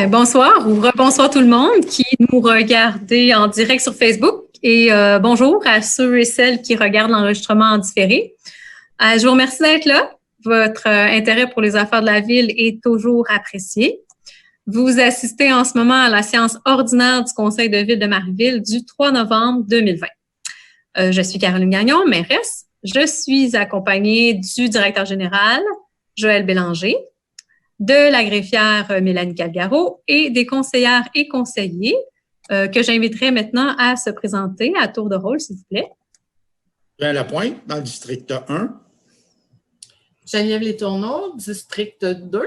Bonsoir ou rebonsoir tout le monde qui nous regardez en direct sur Facebook et bonjour à ceux et celles qui regardent l'enregistrement en différé. Je vous remercie d'être là. Votre intérêt pour les affaires de la ville est toujours apprécié. Vous assistez en ce moment à la séance ordinaire du Conseil de ville de Marieville du 3 novembre 2020. Je suis Caroline Gagnon, mairesse. Je suis accompagnée du directeur général, Joël Bélanger, de la greffière Mélanie Calgaro et des conseillères et conseillers que j'inviterai maintenant à se présenter à tour de rôle, s'il vous plaît. Jean Lapointe, dans le district 1. Geneviève Letourneau, district 2.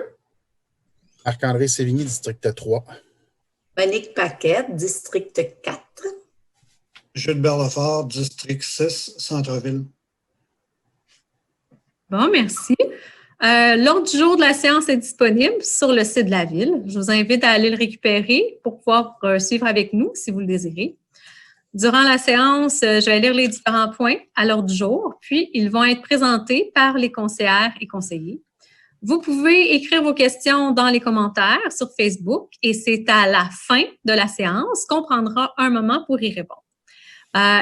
Marc-André Sévigny, district 3. Monique Paquette, district 4. Jules Berlefort, district 6, Centre-Ville. Bon, merci. L'ordre du jour de la séance est disponible sur le site de la Ville. Je vous invite à aller le récupérer pour pouvoir suivre avec nous si vous le désirez. Durant la séance, je vais lire les différents points à l'ordre du jour, puis ils vont être présentés par les conseillères et conseillers. Vous pouvez écrire vos questions dans les commentaires sur Facebook et c'est à la fin de la séance qu'on prendra un moment pour y répondre.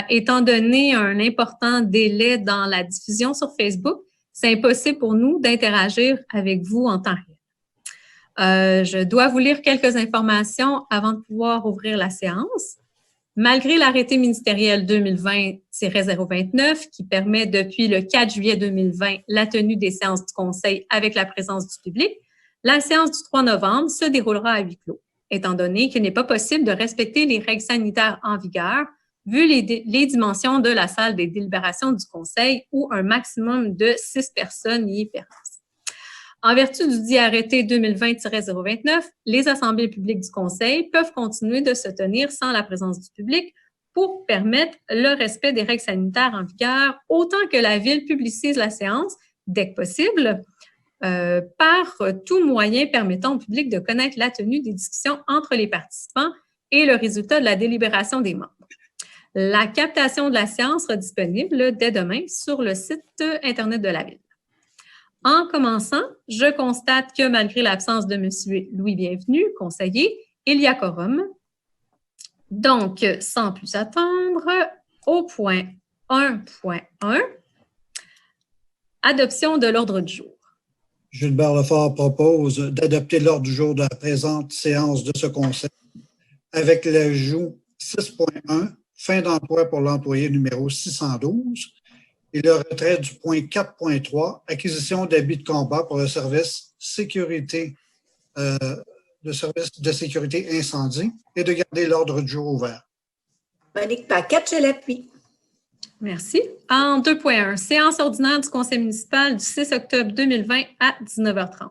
Étant donné un important délai dans la diffusion sur Facebook, c'est impossible pour nous d'interagir avec vous en temps réel. Je dois vous lire quelques informations avant de pouvoir ouvrir la séance. Malgré l'arrêté ministériel 2020-029 qui permet depuis le 4 juillet 2020 la tenue des séances du Conseil avec la présence du public, la séance du 3 novembre se déroulera à huis clos, étant donné qu'il n'est pas possible de respecter les règles sanitaires en vigueur vu les dimensions de la salle des délibérations du Conseil où un maximum de 6 personnes y est permise. En vertu du dit arrêté 2020-029, les assemblées publiques du Conseil peuvent continuer de se tenir sans la présence du public pour permettre le respect des règles sanitaires en vigueur, autant que la Ville publicise la séance, dès que possible, par tout moyen permettant au public de connaître la tenue des discussions entre les participants et le résultat de la délibération des membres. La captation de la séance sera disponible dès demain sur le site Internet de la Ville. En commençant, je constate que malgré l'absence de M. Louis Bienvenu, conseiller, il y a quorum. Donc, sans plus attendre, au point 1.1, adoption de l'ordre du jour. Jules Berlefort propose d'adopter l'ordre du jour de la présente séance de ce Conseil avec l'ajout 6.1, fin d'emploi pour l'employé numéro 612, et le retrait du point 4.3, acquisition d'habits de combat pour le service sécurité, service de sécurité incendie, et de garder l'ordre du jour ouvert. Monique Paquette, je l'appuie. Merci. En 2.1, séance ordinaire du Conseil municipal du 6 octobre 2020 à 19h30.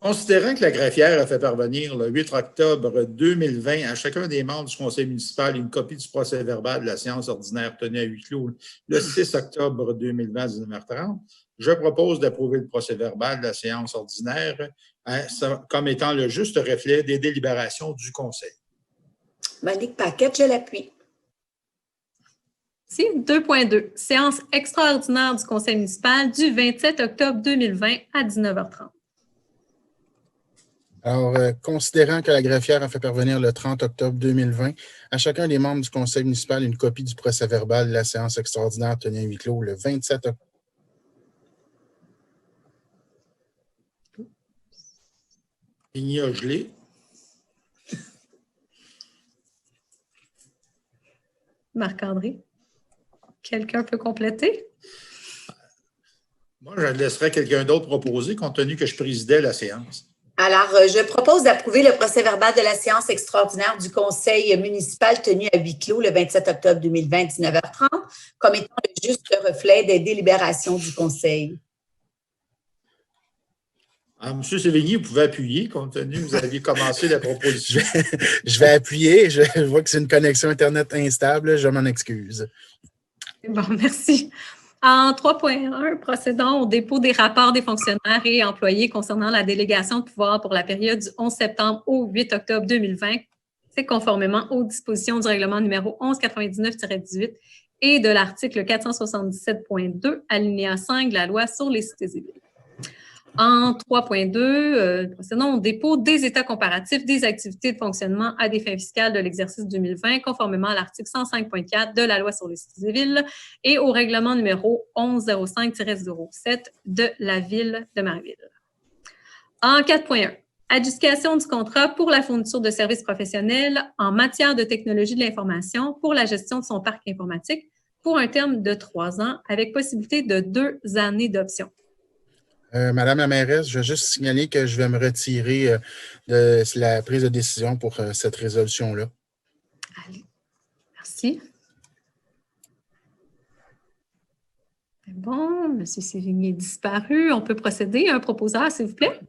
Considérant que la greffière a fait parvenir le 8 octobre 2020 à chacun des membres du conseil municipal une copie du procès-verbal de la séance ordinaire tenue à huis clos le 6 octobre 2020 à 19h30, je propose d'approuver le procès-verbal de la séance ordinaire comme étant le juste reflet des délibérations du conseil. Monique Paquette, je l'appuie. Ici, 2.2, séance extraordinaire du conseil municipal du 27 octobre 2020 à 19h30. Alors, considérant que la greffière a fait parvenir le 30 octobre 2020 à chacun des membres du conseil municipal une copie du procès-verbal de la séance extraordinaire tenue à huis clos le 27 octobre. Il y a gelé. Marc-André, quelqu'un peut compléter? Moi, je laisserais quelqu'un d'autre proposer, compte tenu que je présidais la séance. Alors, je propose d'approuver le procès-verbal de la séance extraordinaire du Conseil municipal tenu à huis clos le 27 octobre 2020 à 19h30 comme étant le juste reflet des délibérations du Conseil. M. Sévigny, vous pouvez appuyer, compte tenu que vous aviez commencé la proposition. Je vais appuyer. Je vois que c'est une connexion Internet instable. Je m'en excuse. Bon, merci. En 3.1, procédons au dépôt des rapports des fonctionnaires et employés concernant la délégation de pouvoir pour la période du 11 septembre au 8 octobre 2020. C'est conformément aux dispositions du règlement numéro 1199-18 et de l'article 477.2, alinéa 5 de la loi sur les cités et villes. En 3.2, procédons au dépôt des états comparatifs des activités de fonctionnement à des fins fiscales de l'exercice 2020, conformément à l'article 105.4 de la Loi sur les sociétés civiles et au règlement numéro 1105-07 de la Ville de Marieville. En 4.1, adjudication du contrat pour la fourniture de services professionnels en matière de technologie de l'information pour la gestion de son parc informatique pour un terme de 3 ans avec possibilité de 2 années d'option. Madame la mairesse, je veux juste signaler que je vais me retirer de la prise de décision pour cette résolution-là. Allez, merci. C'est bon, M. Sévigny est disparu. On peut procéder à un proposeur, s'il vous plaît?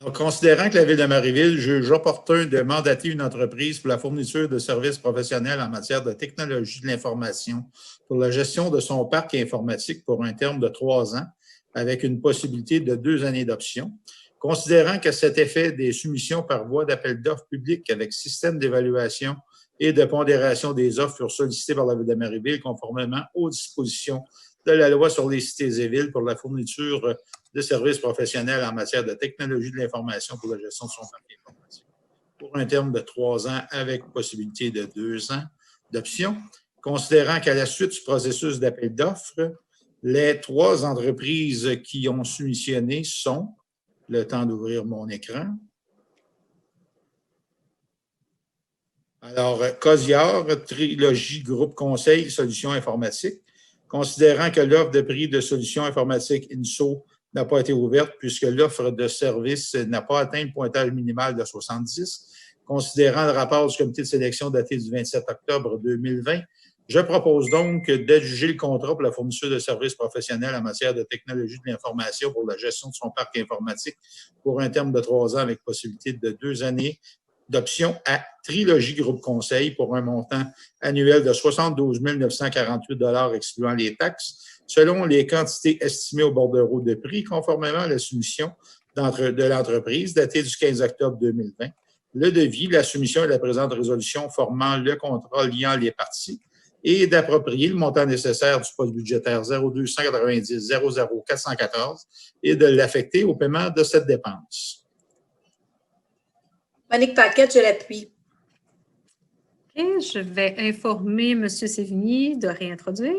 Donc, considérant que la Ville de Marieville juge opportun de mandater une entreprise pour la fourniture de services professionnels en matière de technologie de l'information pour la gestion de son parc informatique pour un terme de 3 ans, avec une possibilité de 2 années d'option, considérant qu'à cet effet, des soumissions par voie d'appel d'offres publiques avec système d'évaluation et de pondération des offres furent sollicitées par la Ville de Marieville conformément aux dispositions de la Loi sur les cités et villes pour la fourniture de services professionnels en matière de technologie de l'information pour la gestion de son parc informatique pour un terme de 3 ans avec possibilité de 2 ans d'option. Considérant qu'à la suite du processus d'appel d'offres, les 3 entreprises qui ont soumissionné sont, le temps d'ouvrir mon écran, alors, Cosiar, Trilogie Groupe Conseil, Solutions informatiques, considérant que l'offre de prix de solutions informatiques INSO n'a pas été ouverte puisque l'offre de service n'a pas atteint le pointage minimal de 70, considérant le rapport du comité de sélection daté du 27 octobre 2020, je propose donc d'adjuger le contrat pour la fourniture de services professionnels en matière de technologie de l'information pour la gestion de son parc informatique pour un terme de 3 ans avec possibilité de 2 années d'option à Trilogie Groupe Conseil pour un montant annuel de 72 948 $ excluant les taxes, selon les quantités estimées au bordereau de prix, conformément à la soumission de l'entreprise datée du 15 octobre 2020. Le devis, la soumission et la présente résolution formant le contrat liant les parties et d'approprier le montant nécessaire du poste budgétaire 0290 00 414 et de l'affecter au paiement de cette dépense. Monique Paquette, je l'appuie. OK, je vais informer M. Sévigny de réintroduire.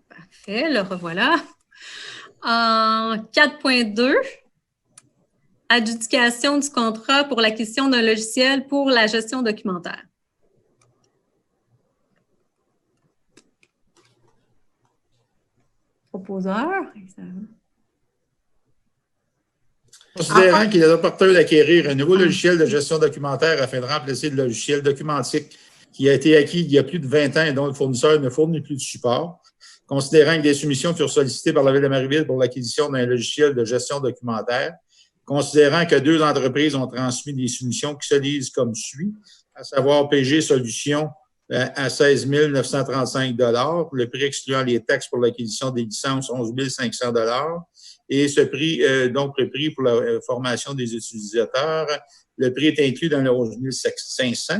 Parfait, le revoilà. En 4.2, adjudication du contrat pour l'acquisition d'un logiciel pour la gestion documentaire. Proposeur. Considérant qu'il est opportun d'acquérir un nouveau logiciel de gestion documentaire afin de remplacer le logiciel documentique qui a été acquis il y a plus de 20 ans et dont le fournisseur ne fournit plus de support, considérant que des soumissions furent sollicitées par la Ville de Marieville pour l'acquisition d'un logiciel de gestion documentaire, considérant que 2 entreprises ont transmis des soumissions qui se lisent comme suit, à savoir PG Solutions à 16 935 $, le prix excluant les taxes pour l'acquisition des licences 11 500 $, et ce prix, donc le prix pour la formation des utilisateurs, le prix est inclus dans le 11 500.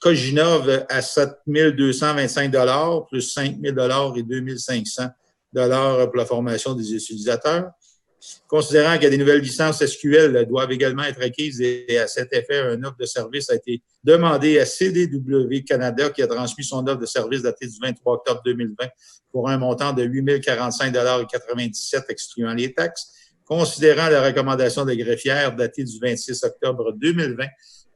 Coginov à 7 225 $ plus 5 000 $ et 2 500 $ pour la formation des utilisateurs. Considérant que des nouvelles licences SQL doivent également être acquises et à cet effet, une offre de service a été demandée à CDW Canada qui a transmis son offre de service datée du 23 octobre 2020 pour un montant de 8 045 $ et 97 excluant les taxes. Considérant la recommandation de greffière datée du 26 octobre 2020,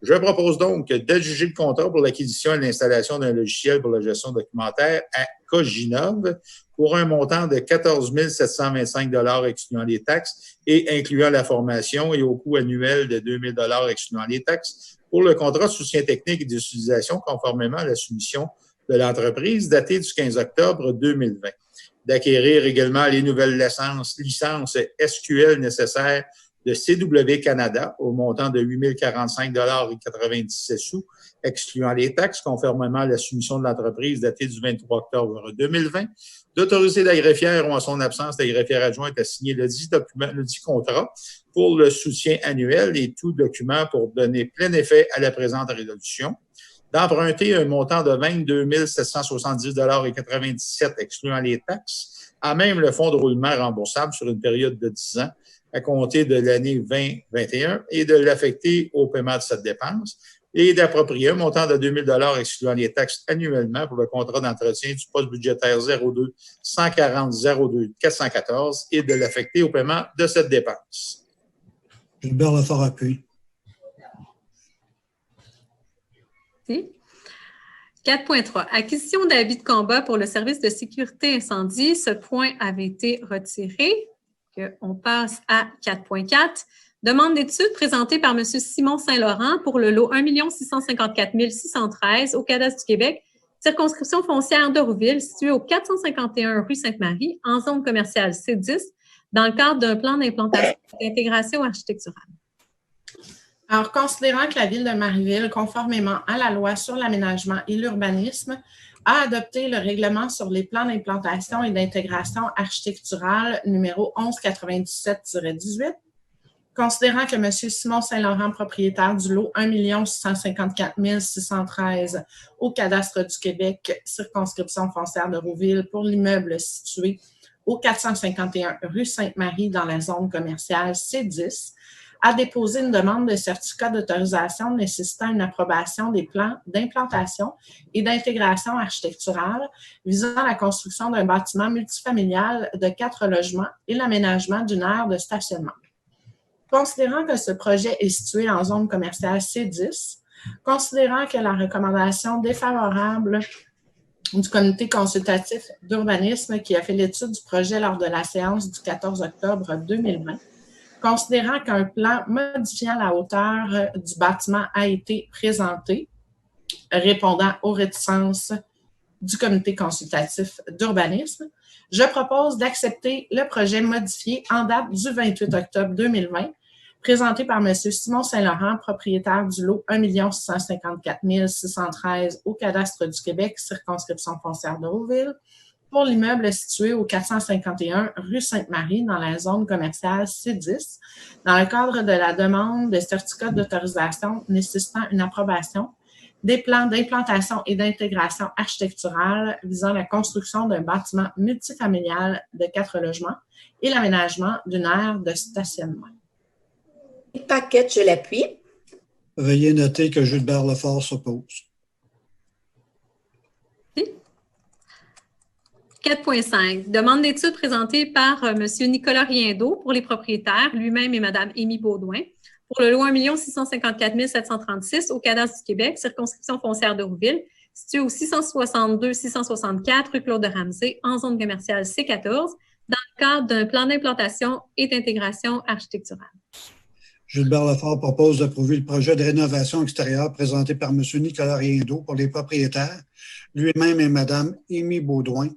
je propose donc d'adjuger le contrat pour l'acquisition et l'installation d'un logiciel pour la gestion documentaire à Coginov pour un montant de 14 725 $ excluant les taxes et incluant la formation et au coût annuel de 2 000 $ excluant les taxes pour le contrat de soutien technique et d'utilisation conformément à la soumission de l'entreprise datée du 15 octobre 2020. D'acquérir également les nouvelles licences SQL nécessaires de CW Canada au montant de 8 045,97 $, excluant les taxes, conformément à la soumission de l'entreprise datée du 23 octobre 2020, d'autoriser la greffière ou en son absence, la greffière adjointe à signer le dit contrat pour le soutien annuel et tout document pour donner plein effet à la présente résolution, d'emprunter un montant de 22 770,97 $, excluant les taxes, à même le fonds de roulement remboursable sur une période de 10 ans à compter de l'année 2021 et de l'affecter au paiement de cette dépense et d'approprier un montant de 2 000 $ excluant les taxes annuellement pour le contrat d'entretien du poste budgétaire 02 140 02 414 et de l'affecter au paiement de cette dépense. Gilbert Lefort appuie. Merci. 4.3. Acquisition d'habits de combat pour le service de sécurité incendie. Ce point avait été retiré. On passe à 4.4. Demande d'études présentée par M. Simon Saint-Laurent pour le lot 1 654 613 au Cadastre du Québec, circonscription foncière de Rouville, située au 451 rue Sainte-Marie, en zone commerciale C10, dans le cadre d'un plan d'implantation et d'intégration architecturale. Alors, considérant que la Ville de Marieville, conformément à la loi sur l'aménagement et l'urbanisme, a adopté le règlement sur les plans d'implantation et d'intégration architecturale numéro 1197-18, considérant que M. Simon Saint-Laurent, propriétaire du lot 1 654 613 au Cadastre du Québec, circonscription foncière de Rouville, pour l'immeuble situé au 451 rue Sainte-Marie dans la zone commerciale C10, a déposé une demande de certificat d'autorisation nécessitant une approbation des plans d'implantation et d'intégration architecturale visant la construction d'un bâtiment multifamilial de 4 logements et l'aménagement d'une aire de stationnement. Considérant que ce projet est situé en zone commerciale C10, considérant que la recommandation défavorable du comité consultatif d'urbanisme qui a fait l'étude du projet lors de la séance du 14 octobre 2020, considérant qu'un plan modifiant la hauteur du bâtiment a été présenté, répondant aux réticences du comité consultatif d'urbanisme, je propose d'accepter le projet modifié en date du 28 octobre 2020, présenté par M. Simon Saint-Laurent, propriétaire du lot 1 654 613 au Cadastre du Québec, circonscription foncière de Rouville, pour l'immeuble situé au 451 rue Sainte-Marie dans la zone commerciale C10, dans le cadre de la demande de certificat d'autorisation nécessitant une approbation des plans d'implantation et d'intégration architecturale visant la construction d'un bâtiment multifamilial de 4 logements et l'aménagement d'une aire de stationnement. Paquette, je l'appuie. Veuillez noter que Gilbert Lefort s'oppose. 4.5. Demande d'études présentée par M. Nicolas Riendeau pour les propriétaires, lui-même et Mme Émy Baudouin, pour le lot 1 654 736 au Cadastre du Québec, circonscription foncière de Rouville, situé au 662-664 rue Claude-Ramsay, en zone commerciale C14, dans le cadre d'un plan d'implantation et d'intégration architecturale. Gilbert Lefort propose d'approuver le projet de rénovation extérieure présenté par M. Nicolas Riendeau pour les propriétaires, lui-même et Mme Émy Baudouin,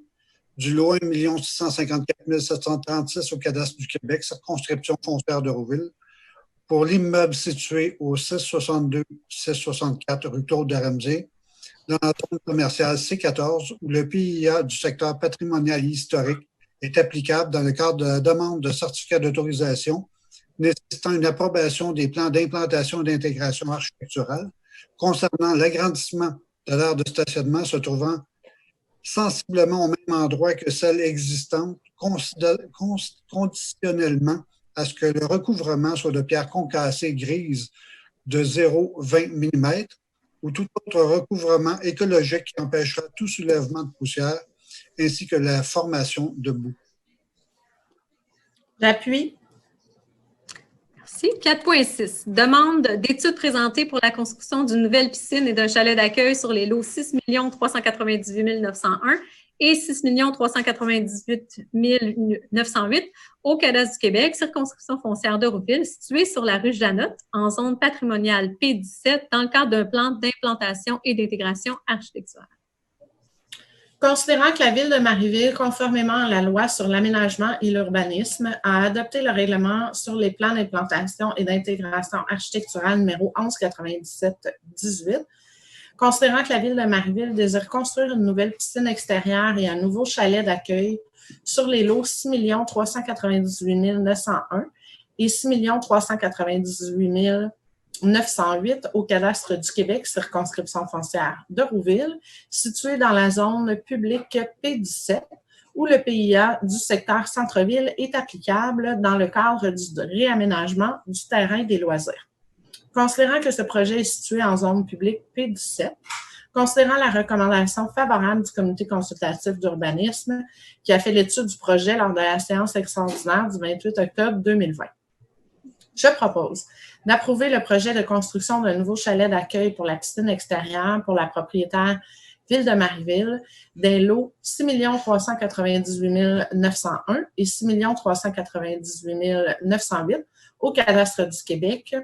du lot 1 654 736 au Cadastre du Québec, circonscription foncière de Rouville, pour l'immeuble situé au 662-664 rue Claude-Ramsay, dans la zone commerciale C14, où le PIA du secteur patrimonial et historique est applicable dans le cadre de la demande de certificat d'autorisation nécessitant une approbation des plans d'implantation et d'intégration architecturale concernant l'agrandissement de l'aire de stationnement se trouvant sensiblement au même endroit que celle existante, conditionnellement à ce que le recouvrement soit de pierre concassée grise de 0,20 mm ou tout autre recouvrement écologique qui empêchera tout soulèvement de poussière ainsi que la formation de boue. J'appuie. Merci. 4.6. Demande d'études présentées pour la construction d'une nouvelle piscine et d'un chalet d'accueil sur les lots 6 398 901 et 6 398 908 au Cadastre du Québec, circonscription foncière de Rouville, située sur la rue Janotte, en zone patrimoniale P17, dans le cadre d'un plan d'implantation et d'intégration architecturale. Considérant que la Ville de Marieville, conformément à la loi sur l'aménagement et l'urbanisme, a adopté le règlement sur les plans d'implantation et d'intégration architecturale numéro 1197-18, considérant que la Ville de Marieville désire construire une nouvelle piscine extérieure et un nouveau chalet d'accueil sur les lots 6 398 901 et 6 398 908 au cadastre du Québec, circonscription foncière de Rouville, située dans la zone publique P17, où le PIA du secteur centre-ville est applicable dans le cadre du réaménagement du terrain des loisirs. Considérant que ce projet est situé en zone publique P17, considérant la recommandation favorable du comité consultatif d'urbanisme qui a fait l'étude du projet lors de la séance extraordinaire du 28 octobre 2020. Je propose d'approuver le projet de construction d'un nouveau chalet d'accueil pour la piscine extérieure pour la propriétaire Ville de Marieville des lots 6 398 901 et 6 398 908 au cadastre du Québec,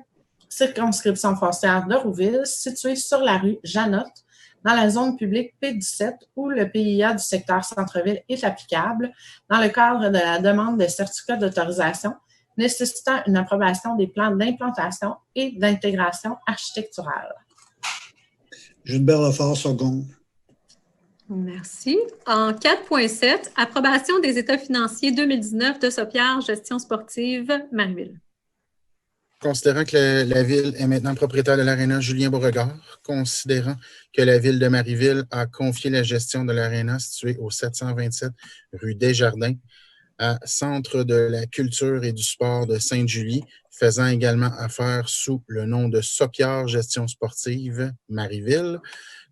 circonscription foncière de Rouville, située sur la rue Janotte, dans la zone publique P17 où le PIA du secteur centre-ville est applicable dans le cadre de la demande de certificat d'autorisation nécessitant une approbation des plans d'implantation et d'intégration architecturale. Gilbert Lefort, second. Merci. En 4.7, approbation des états financiers 2019 de Sopierre Gestion sportive Marieville. Considérant que la Ville est maintenant propriétaire de l'Aréna Julien Beauregard, considérant que la Ville de Marieville a confié la gestion de l'Aréna située au 727 rue Desjardins à Centre de la culture et du sport de Sainte-Julie, faisant également affaire sous le nom de Sopierre Gestion sportive Marieville,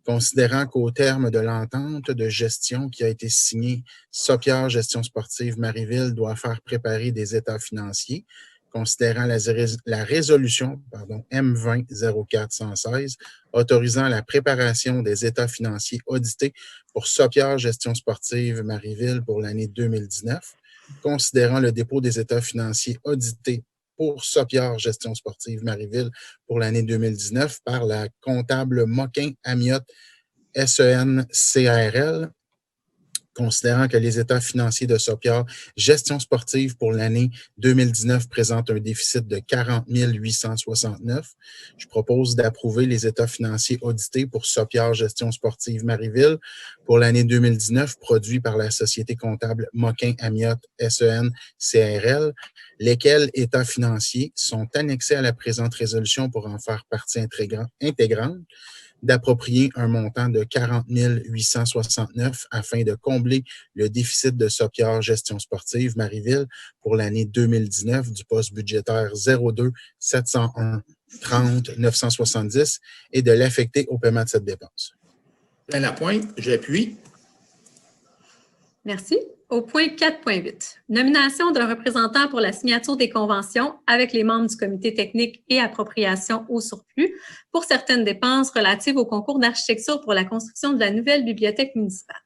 considérant qu'au terme de l'entente de gestion qui a été signée, Sopierre Gestion sportive Marieville doit faire préparer des états financiers, considérant la résolution M20-04-116 autorisant la préparation des états financiers audités pour Sopierre Gestion sportive Marieville pour l'année 2019, considérant le dépôt des états financiers audités pour Sopierre Gestion sportive Marieville pour l'année 2019 par la comptable Moquin-Amiotte SEN-CARL, considérant que les états financiers de Sopierre Gestion sportive pour l'année 2019 présentent un déficit de 40 869. Je propose d'approuver les états financiers audités pour Sopierre Gestion sportive Marieville pour l'année 2019 produits par la société comptable Moquin-Amiotte SEN-CARL, lesquels états financiers sont annexés à la présente résolution pour en faire partie intégrante, d'approprier un montant de 40 869 afin de combler le déficit de Sopierre Gestion sportive Marieville pour l'année 2019 du poste budgétaire 02 701 30 970 et de l'affecter au paiement de cette dépense. Plein Lapointe, j'appuie. Merci. Au point 4.8, nomination d'un représentant pour la signature des conventions avec les membres du comité technique et appropriation au surplus pour certaines dépenses relatives au concours d'architecture pour la construction de la nouvelle bibliothèque municipale.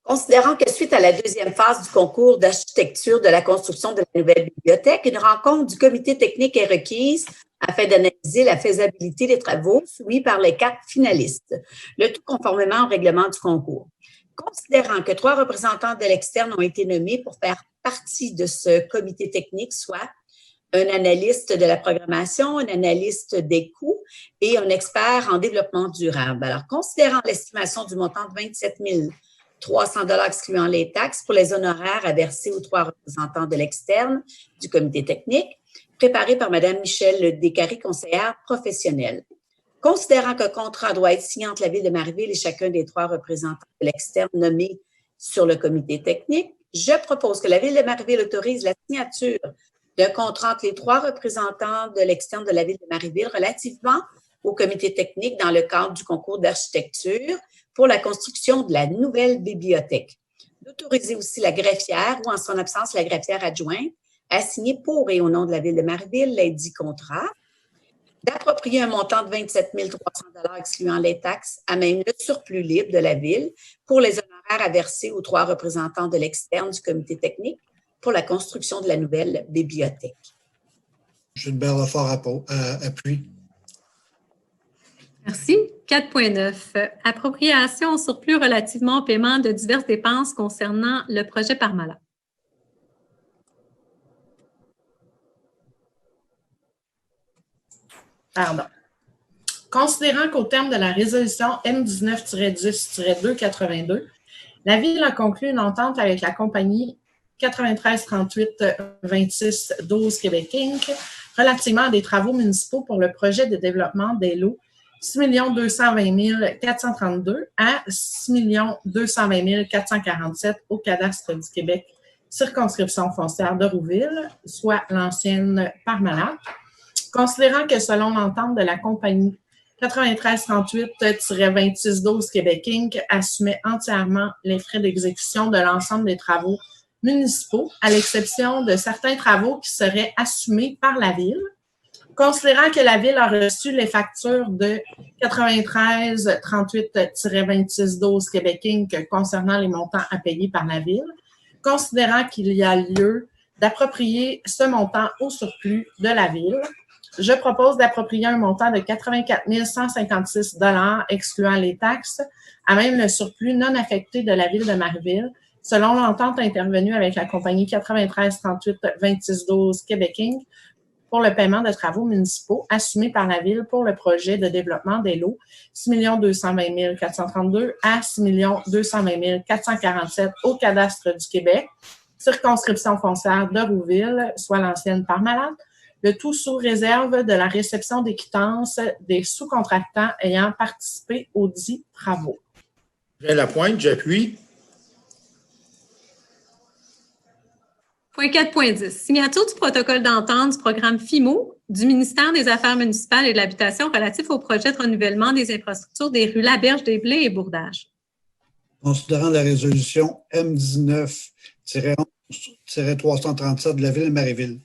Considérant que suite à la deuxième phase du concours d'architecture de la construction de la nouvelle bibliothèque, une rencontre du comité technique est requise afin d'analyser la faisabilité des travaux soumis par les 4 finalistes, le tout conformément au règlement du concours. Considérant que 3 représentants de l'externe ont été nommés pour faire partie de ce comité technique, soit un analyste de la programmation, un analyste des coûts et un expert en développement durable. Alors, considérant l'estimation du montant de 27 300 $ excluant les taxes pour les honoraires à verser aux 3 représentants de l'externe du comité technique, préparé par Mme Michèle Descaries, conseillère professionnelle. Considérant qu'un contrat doit être signé entre la Ville de Marieville et chacun des 3 représentants de l'externe nommés sur le comité technique, je propose que la Ville de Marieville autorise la signature d'un contrat entre les 3 représentants de l'externe de la Ville de Marieville relativement au comité technique dans le cadre du concours d'architecture pour la construction de la nouvelle bibliothèque. D'autoriser aussi la greffière ou en son absence la greffière adjointe à signer pour et au nom de la Ville de Marieville l'indit contrat, d'approprier un montant de 27 300 $ excluant les taxes à même le surplus libre de la Ville pour les honoraires à verser aux 3 représentants de l'externe du comité technique pour la construction de la nouvelle bibliothèque. Gilbert Lefort, appuie. Merci. 4.9. Appropriation au surplus relativement au paiement de diverses dépenses concernant le projet Parmalat. Pardon. Considérant qu'au terme de la résolution M19-10-282, la Ville a conclu une entente avec la compagnie 9338-26-12 Québec Inc. relativement à des travaux municipaux pour le projet de développement des lots 6 220 432 à 6 220 447 au cadastre du Québec, circonscription foncière de Rouville, soit l'ancienne Parmalat. Considérant que selon l'entente de la compagnie 9338-2612 Québec Inc. assumait entièrement les frais d'exécution de l'ensemble des travaux municipaux, à l'exception de certains travaux qui seraient assumés par la Ville. Considérant que la Ville a reçu les factures de 9338-2612 Québec Inc. concernant les montants à payer par la Ville, considérant qu'il y a lieu d'approprier ce montant au surplus de la Ville, je propose d'approprier un montant de 84 156 $ excluant les taxes, à même le surplus non affecté de la Ville de Marieville, selon l'entente intervenue avec la compagnie 9338-2612 Québec Inc. pour le paiement de travaux municipaux assumés par la Ville pour le projet de développement des lots 6 220 432 à 6 220 447 au cadastre du Québec, circonscription foncière de Rouville, soit l'ancienne Parmalat, le tout sous réserve de la réception des quittances des sous-contractants ayant participé aux dits travaux. Jean Lapointe, j'appuie. Point 4.10. Signature du protocole d'entente du programme FIMO du ministère des Affaires municipales et de l'Habitation relatif au projet de renouvellement des infrastructures des rues Laberge, des Blés et Bourdage. Considérant la résolution M19-11-337 de la Ville de Marieville,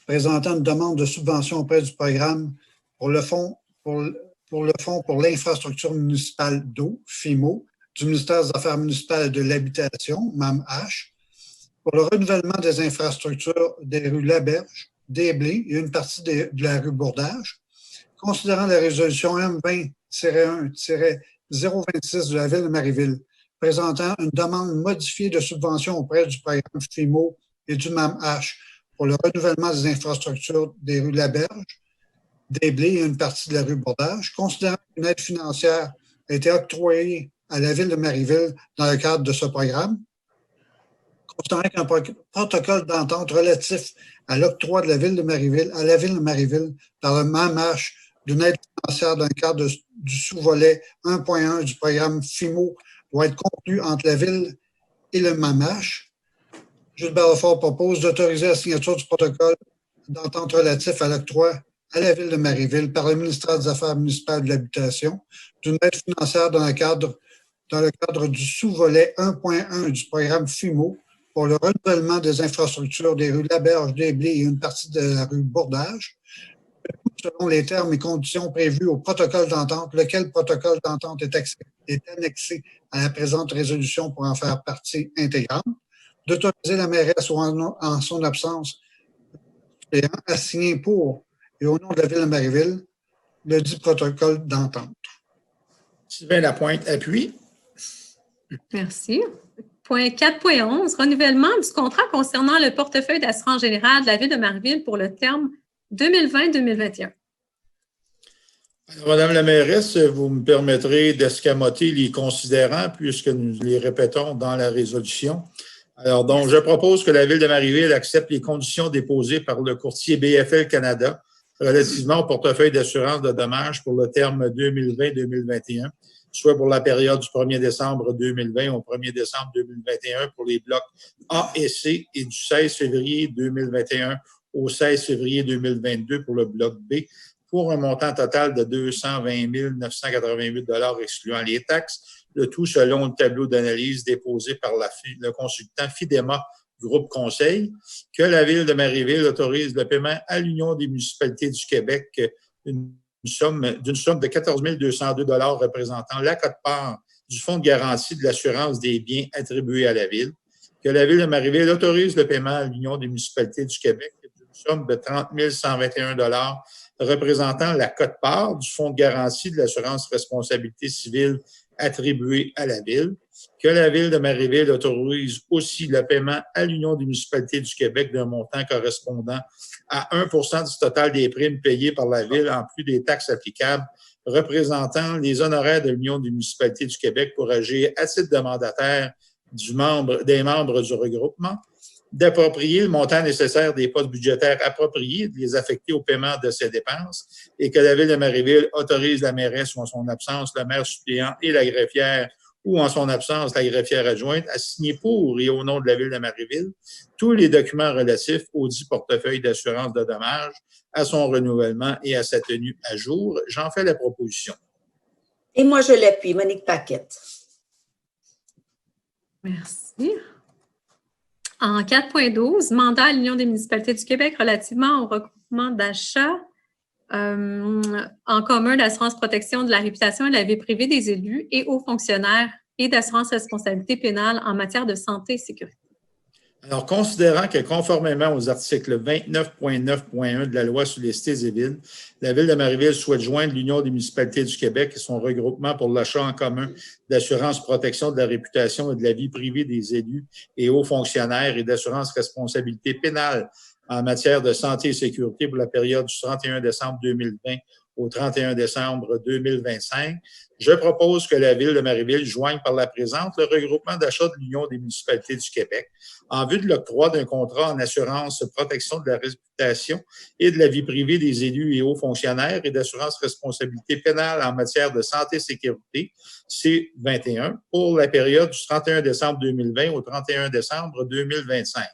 présentant une demande de subvention auprès du programme pour le Fonds pour l'infrastructure municipale d'eau, FIMO, du ministère des Affaires municipales et de l'Habitation, MAMH, pour le renouvellement des infrastructures des rues Laberge, des Blés et une partie de la rue Bourdage, considérant la résolution M20-1-026 de la Ville de Marieville, présentant une demande modifiée de subvention auprès du programme FIMO et du MAMH pour le renouvellement des infrastructures des rues Laberge, des Blés et une partie de la rue Bourdage, considérant qu'une aide financière a été octroyée à la Ville de Marieville dans le cadre de ce programme, considérant qu'un protocole d'entente relatif à l'octroi de la Ville de Marieville à la Ville de Marieville par le MAMH d'une aide financière dans le cadre du sous-volet 1.1 du programme FIMO doit être conclu entre la Ville et le MAMH. Gilbert Lefort propose d'autoriser la signature du protocole d'entente relatif à l'octroi à la Ville de Marieville par le ministère des Affaires municipales et de l'Habitation d'une aide financière dans le cadre du sous-volet 1.1 du programme FIMO pour le renouvellement des infrastructures des rues Laberge, des Blés et une partie de la rue Bourdage, selon les termes et conditions prévus au protocole d'entente, lequel protocole d'entente est annexé à la présente résolution pour en faire partie intégrante, d'autoriser la mairesse ou en son absence à signer pour et au nom de la Ville de Marieville le dit protocole d'entente. Sylvain Lapointe, appuie. Merci. Point 4.11. Renouvellement du contrat concernant le portefeuille d'assurance générale de la Ville de Marieville pour le terme 2020-2021. Alors, Madame la mairesse, vous me permettrez d'escamoter les considérants puisque nous les répétons dans la résolution. Alors, donc, je propose que la Ville de Marieville accepte les conditions déposées par le courtier BFL Canada relativement au portefeuille d'assurance de dommages pour le terme 2020-2021, soit pour la période du 1er décembre 2020 au 1er décembre 2021 pour les blocs A et C et du 16 février 2021 au 16 février 2022 pour le bloc B, pour un montant total de 220 988 $ excluant les taxes, le tout selon le tableau d'analyse déposé par le consultant FIDEMA Groupe Conseil, que la Ville de Marieville autorise le paiement à l'Union des municipalités du Québec d'une somme de 14 202 $ représentant la quote-part du fonds de garantie de l'assurance des biens attribués à la Ville, que la Ville de Marieville autorise le paiement à l'Union des municipalités du Québec d'une somme de 30 121 $ représentant la quote-part du fonds de garantie de l'assurance responsabilité civile attribué à la Ville, que la Ville de Marieville autorise aussi le paiement à l'Union des municipalités du Québec d'un montant correspondant à 1 du total des primes payées par la Ville en plus des taxes applicables représentant les honoraires de l'Union des municipalités du Québec pour agir à titre de mandataire des membres du regroupement, d'approprier le montant nécessaire des postes budgétaires appropriés, de les affecter au paiement de ces dépenses et que la Ville de Marieville autorise la mairesse ou en son absence le maire suppléant et la greffière ou en son absence la greffière adjointe à signer pour et au nom de la Ville de Marieville tous les documents relatifs au dit portefeuille d'assurance de dommages, à son renouvellement et à sa tenue à jour. J'en fais la proposition. Et moi, je l'appuie. Monique Paquette. Merci. En 4.12, mandat à l'Union des municipalités du Québec relativement au regroupement d'achat en commun d'assurance protection de la réputation et de la vie privée des élus et aux fonctionnaires et d'assurance responsabilité pénale en matière de santé et sécurité. Alors, considérant que conformément aux articles 29.9.1 de la loi sur les cités et villes, la Ville de Marieville souhaite joindre l'Union des municipalités du Québec et son regroupement pour l'achat en commun d'assurance protection de la réputation et de la vie privée des élus et hauts fonctionnaires et d'assurance responsabilité pénale en matière de santé et sécurité pour la période du 31 décembre 2020 au 31 décembre 2025, je propose que la Ville de Marieville joigne par la présente le regroupement d'achat de l'Union des municipalités du Québec en vue de l'octroi d'un contrat en assurance protection de la réputation et de la vie privée des élus et hauts fonctionnaires et d'assurance responsabilité pénale en matière de santé et sécurité, C21, pour la période du 31 décembre 2020 au 31 décembre 2025.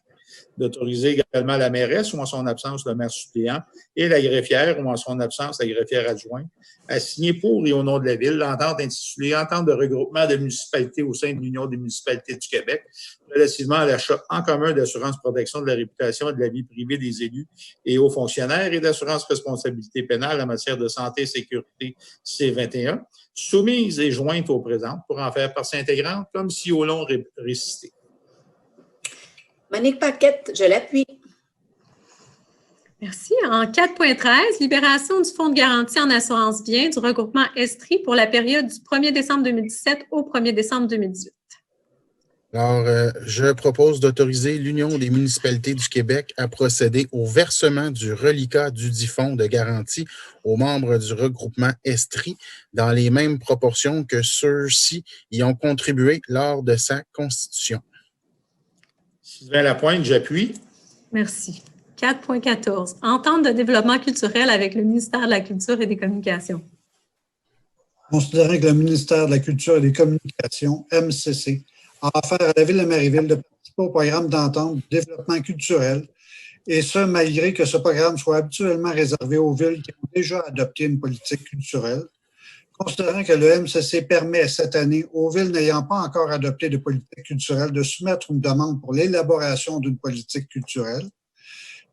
D'autoriser également la mairesse ou en son absence le maire suppléant et la greffière ou en son absence la greffière adjointe à signer pour et au nom de la Ville l'entente intitulée « Entente de regroupement de municipalités au sein de l'Union des municipalités du Québec relativement à l'achat en commun d'assurance protection de la réputation et de la vie privée des élus et hauts fonctionnaires et d'assurance responsabilité pénale en matière de santé et sécurité C21, soumise et jointe aux présentes pour en faire partie intégrante comme si au long récité. » Monique Paquette, je l'appuie. Merci. En 4.13, libération du fonds de garantie en assurance bien du regroupement Estrie pour la période du 1er décembre 2017 au 1er décembre 2018. Alors, je propose d'autoriser l'Union des municipalités du Québec à procéder au versement du reliquat dudit fonds de garantie aux membres du regroupement Estrie dans les mêmes proportions que ceux-ci y ont contribué lors de sa constitution. Sylvain Lapointe, j'appuie. Merci. 4.14. Entente de développement culturel avec le ministère de la Culture et des Communications. Considérant que le ministère de la Culture et des Communications, MCC, a offert à la Ville de Marieville de participer au programme d'entente de développement culturel, et ce, malgré que ce programme soit habituellement réservé aux villes qui ont déjà adopté une politique culturelle. Considérant que le MCC permet cette année aux villes n'ayant pas encore adopté de politique culturelle de soumettre une demande pour l'élaboration d'une politique culturelle.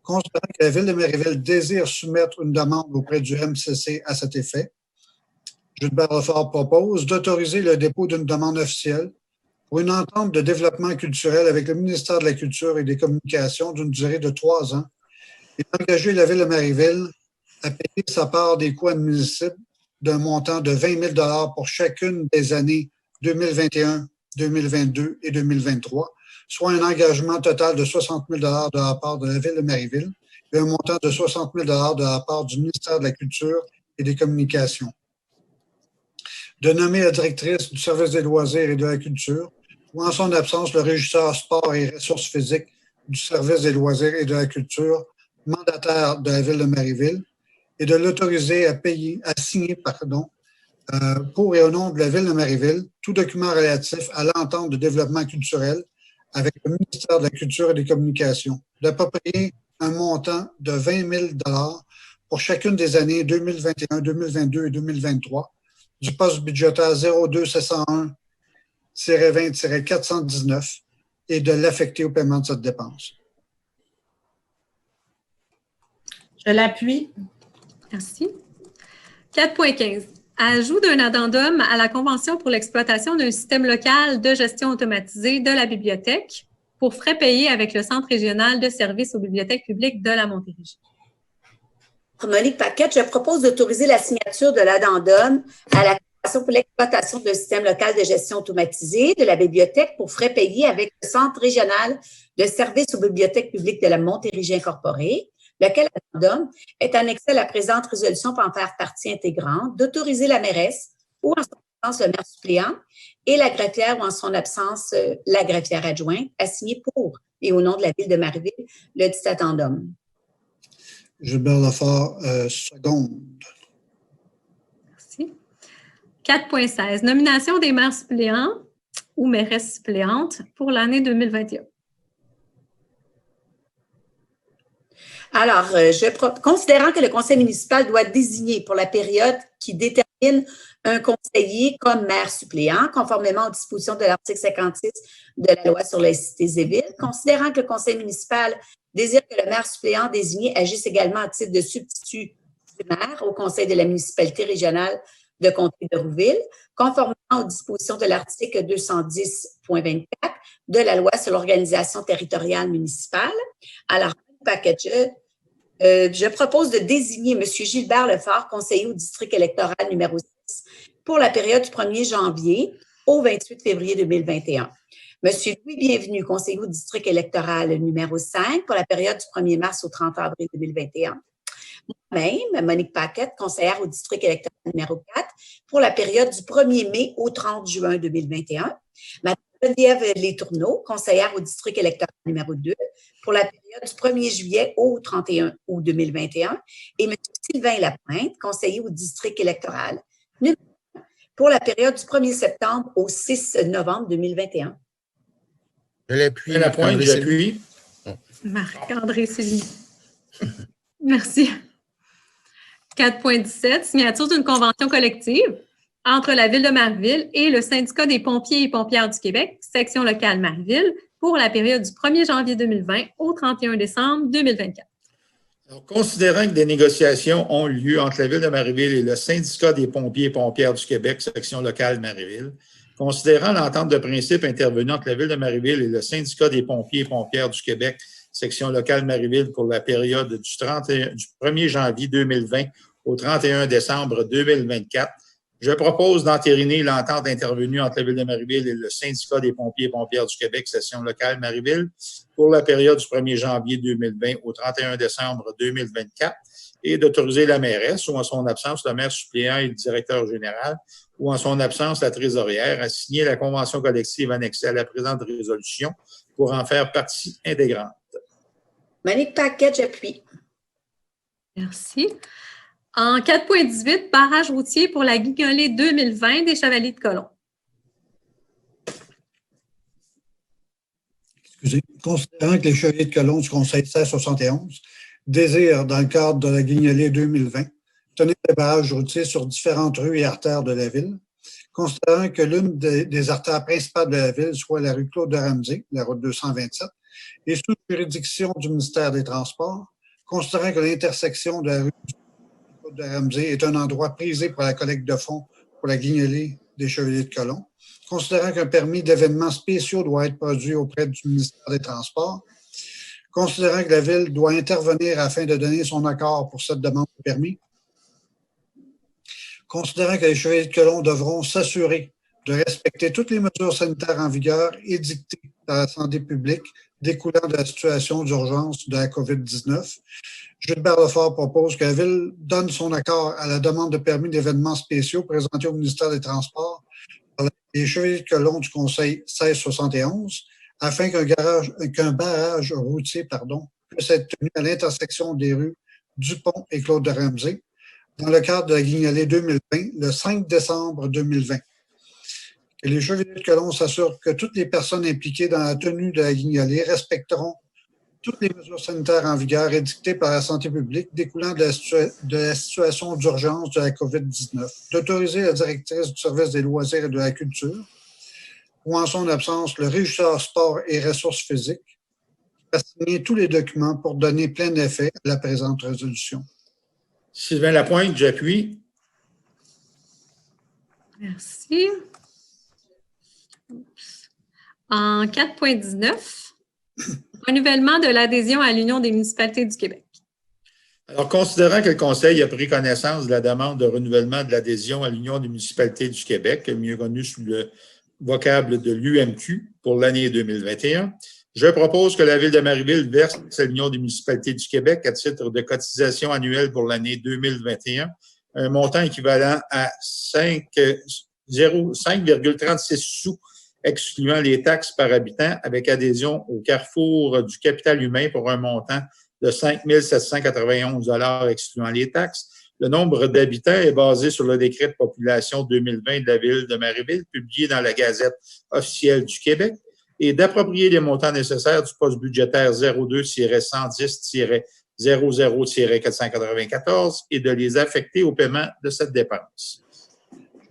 Considérant que la Ville de Marieville désire soumettre une demande auprès du MCC à cet effet, Gilbert Lefort propose d'autoriser le dépôt d'une demande officielle pour une entente de développement culturel avec le ministère de la Culture et des Communications d'une durée de 3 ans et d'engager la Ville de Marieville à payer sa part des coûts admissibles d'un montant de 20 000 pour chacune des années 2021, 2022 et 2023, soit un engagement total de 60 000 de la part de la Ville de Marieville et un montant de 60 000 de la part du ministère de la Culture et des Communications. De nommer la directrice du service des loisirs et de la culture, ou en son absence, le régisseur sport et ressources physiques du service des loisirs et de la culture, mandataire de la Ville de Marieville, et de l'autoriser à signer, pour et au nom de la Ville de Marieville, tout document relatif à l'entente de développement culturel avec le ministère de la Culture et des Communications, d'approprier un montant de 20 000 pour chacune des années 2021, 2022 et 2023 du poste budgétaire 02-701-20-419 et de l'affecter au paiement de cette dépense. Je l'appuie. Merci. 4.15. Ajout d'un addendum à la Convention pour l'exploitation d'un système local de gestion automatisée de la bibliothèque pour frais payés avec le Centre régional de services aux bibliothèques publiques de la Montérégie. Monique Paquette, je propose d'autoriser la signature de l'addendum à la Convention pour l'exploitation d'un système local de gestion automatisé de la bibliothèque pour frais payés avec le Centre régional de services aux bibliothèques publiques de la Montérégie incorporée, lequel addendum est annexé à la présente résolution pour en faire partie intégrante, d'autoriser la mairesse ou en son absence le maire suppléant et la greffière ou en son absence la greffière adjointe à signer pour et au nom de la ville de Marieville le dit addendum. Gilbert Lefort, seconde. Merci. 4.16. Nomination des maires suppléants ou mairesses suppléantes pour l'année 2021. Alors, considérant que le conseil municipal doit désigner pour la période qui détermine un conseiller comme maire suppléant, conformément aux dispositions de l'article 56 de la loi sur les cités et villes, considérant que le conseil municipal désire que le maire suppléant désigné agisse également à titre de substitut du maire au conseil de la municipalité régionale de comté de Rouville, conformément aux dispositions de l'article 210.24 de la loi sur l'organisation territoriale municipale. Alors, je propose de désigner M. Gilbert Lefort, conseiller au district électoral numéro 6, pour la période du 1er janvier au 28 février 2021. M. Louis Bienvenu, conseiller au district électoral numéro 5, pour la période du 1er mars au 30 avril 2021. Moi-même, Monique Paquette, conseillère au district électoral numéro 4, pour la période du 1er mai au 30 juin 2021. Mme Geneviève Letourneau, conseillère au district électoral numéro 2, pour la période du 1er juillet au 31 août 2021. Et M. Sylvain Lapointe, conseiller au district électoral numéro 1, pour la période du 1er septembre au 6 novembre 2021. Je l'appuie. Lapointe, j'appuie. Marc-André Sévigny. Merci. 4.17. Signature d'une convention collective entre la Ville de Marieville et le Syndicat des pompiers et pompières du Québec, section locale Marieville, pour la période du 1er janvier 2020 au 31 décembre 2024. Alors, considérant que des négociations ont lieu entre la Ville de Marieville et le Syndicat des pompiers et pompières du Québec, section locale Marieville, considérant l'entente de principe intervenue entre la Ville de Marieville et le Syndicat des pompiers et pompières du Québec, section locale Marieville, pour la période du 1er janvier 2020 au 31 décembre 2024, je propose d'entériner l'entente intervenue entre la Ville de Marieville et le Syndicat des pompiers et pompières du Québec, section locale Marieville, pour la période du 1er janvier 2020 au 31 décembre 2024, et d'autoriser la mairesse, ou en son absence, le maire suppléant et le directeur général, ou en son absence, la trésorière, à signer la convention collective annexée à la présente résolution pour en faire partie intégrante. Monique Paquette, j'appuie. Merci. En 4.18, barrage routier pour la Guignolée 2020 des Chevaliers de Colomb. Excusez. Considérant que les Chevaliers de Colomb du Conseil 1671 désirent, dans le cadre de la Guignolée 2020, tenir des barrages routiers sur différentes rues et artères de la ville, considérant que l'une des artères principales de la ville soit la rue Claude de Ramsey, la route 227, et sous juridiction du ministère des Transports, considérant que l'intersection de la rue de Ramsey est un endroit prisé pour la collecte de fonds pour la Guignolée des Chevaliers de Colomb, considérant qu'un permis d'événements spéciaux doit être produit auprès du ministère des Transports, considérant que la Ville doit intervenir afin de donner son accord pour cette demande de permis, considérant que les Chevaliers de Colomb devront s'assurer de respecter toutes les mesures sanitaires en vigueur édictées par la santé publique découlant de la situation d'urgence de la COVID-19, Gilbert Lefort propose que la Ville donne son accord à la demande de permis d'événements spéciaux présentée au ministère des Transports par les Chevaliers de Colomb du Conseil 1671 afin qu'un barrage routier puisse être tenu à l'intersection des rues Dupont et Claude de Ramsey dans le cadre de la Guignolée 2020, le 5 décembre 2020. Que les Chevaliers de Colomb s'assurent que toutes les personnes impliquées dans la tenue de la Guignolée respecteront toutes les mesures sanitaires en vigueur édictées par la santé publique découlant de la situation d'urgence de la COVID-19, d'autoriser la directrice du service des loisirs et de la culture, ou en son absence, le régisseur sport et ressources physiques, à signer tous les documents pour donner plein effet à la présente résolution. Sylvain Lapointe, j'appuie. Merci. En 4.19, renouvellement de l'adhésion à l'Union des municipalités du Québec. Alors, considérant que le Conseil a pris connaissance de la demande de renouvellement de l'adhésion à l'Union des municipalités du Québec, mieux connue sous le vocable de l'UMQ pour l'année 2021, je propose que la Ville de Marieville verse à l'Union des municipalités du Québec à titre de cotisation annuelle pour l'année 2021 un montant équivalent à 5,36 sous, excluant les taxes par habitant, avec adhésion au Carrefour du capital humain pour un montant de 5 791 $ excluant les taxes. Le nombre d'habitants est basé sur le décret de population 2020 de la Ville de Marieville, publié dans la Gazette officielle du Québec, et d'approprier les montants nécessaires du poste budgétaire 02-110-00-494 et de les affecter au paiement de cette dépense.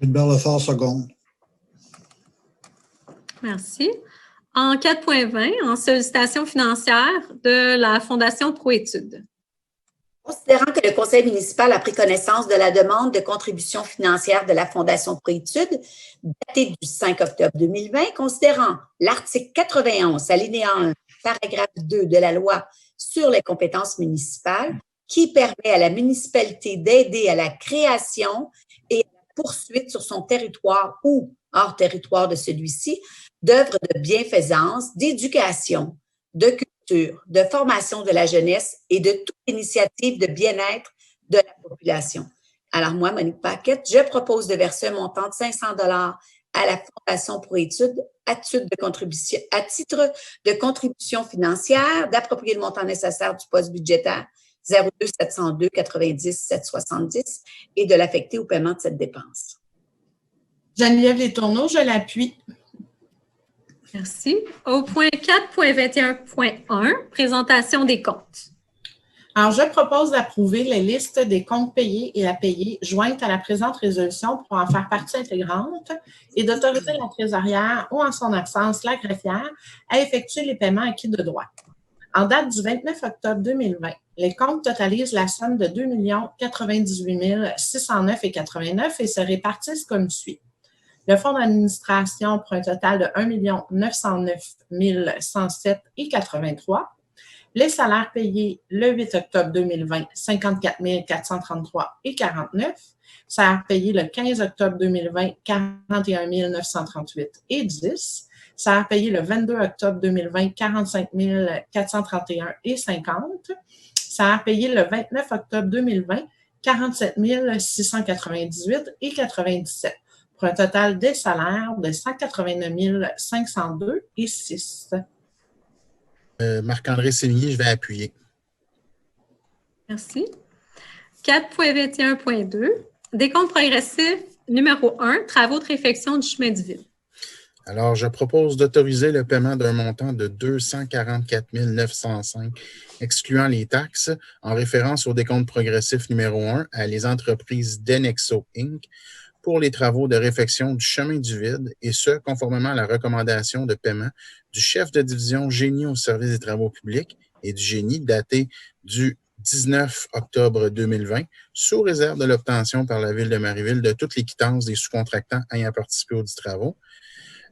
Gilbert Lefort, seconde. Merci. En 4.20, en sollicitation financière de la Fondation ProÉtudes. Considérant que le Conseil municipal a pris connaissance de la demande de contribution financière de la Fondation ProÉtudes, datée du 5 octobre 2020, considérant l'article 91, alinéa 1, paragraphe 2 de la loi sur les compétences municipales, qui permet à la municipalité d'aider à la création et à la poursuite sur son territoire ou hors territoire de celui-ci d'œuvres de bienfaisance, d'éducation, de culture, de formation de la jeunesse et de toute initiative de bien-être de la population. Alors moi, Monique Paquette, je propose de verser un montant de 500 $ à la Fondation ProÉtudes à titre de contribution financière, d'approprier le montant nécessaire du poste budgétaire 02 702 90 770 et de l'affecter au paiement de cette dépense. Geneviève Letourneau, je l'appuie. Merci. Au point 4.21.1, présentation des comptes. Alors, je propose d'approuver les listes des comptes payés et à payer jointes à la présente résolution pour en faire partie intégrante et d'autoriser la trésorière ou, en son absence, la greffière à effectuer les paiements acquis de droit. En date du 29 octobre 2020, les comptes totalisent la somme de 2 98 609,89 et se répartissent comme suit. Le fonds d'administration pour un total de 1 909 107,83. Les salaires payés le 8 octobre 2020, 54 433,49. Salaires payés le 15 octobre 2020, 41 938,10. Salaires payés le 22 octobre 2020, 45 431,50. Salaires payés le 29 octobre 2020, 47 698,97. Pour un total des salaires de 189 502,06. Marc-André Sévigny, je vais appuyer. Merci. 4.21.2, décompte progressif numéro 1, travaux de réfection du chemin du Ville. Alors, je propose d'autoriser le paiement d'un montant de 244 905, excluant les taxes, en référence au décompte progressif numéro 1 à les entreprises Denexo Inc., pour les travaux de réfection du chemin du Vide, et ce, conformément à la recommandation de paiement du chef de division Génie au service des travaux publics et du Génie, daté du 19 octobre 2020, sous réserve de l'obtention par la Ville de Marieville de toute les quittances des sous-contractants ayant participé aux dits travaux.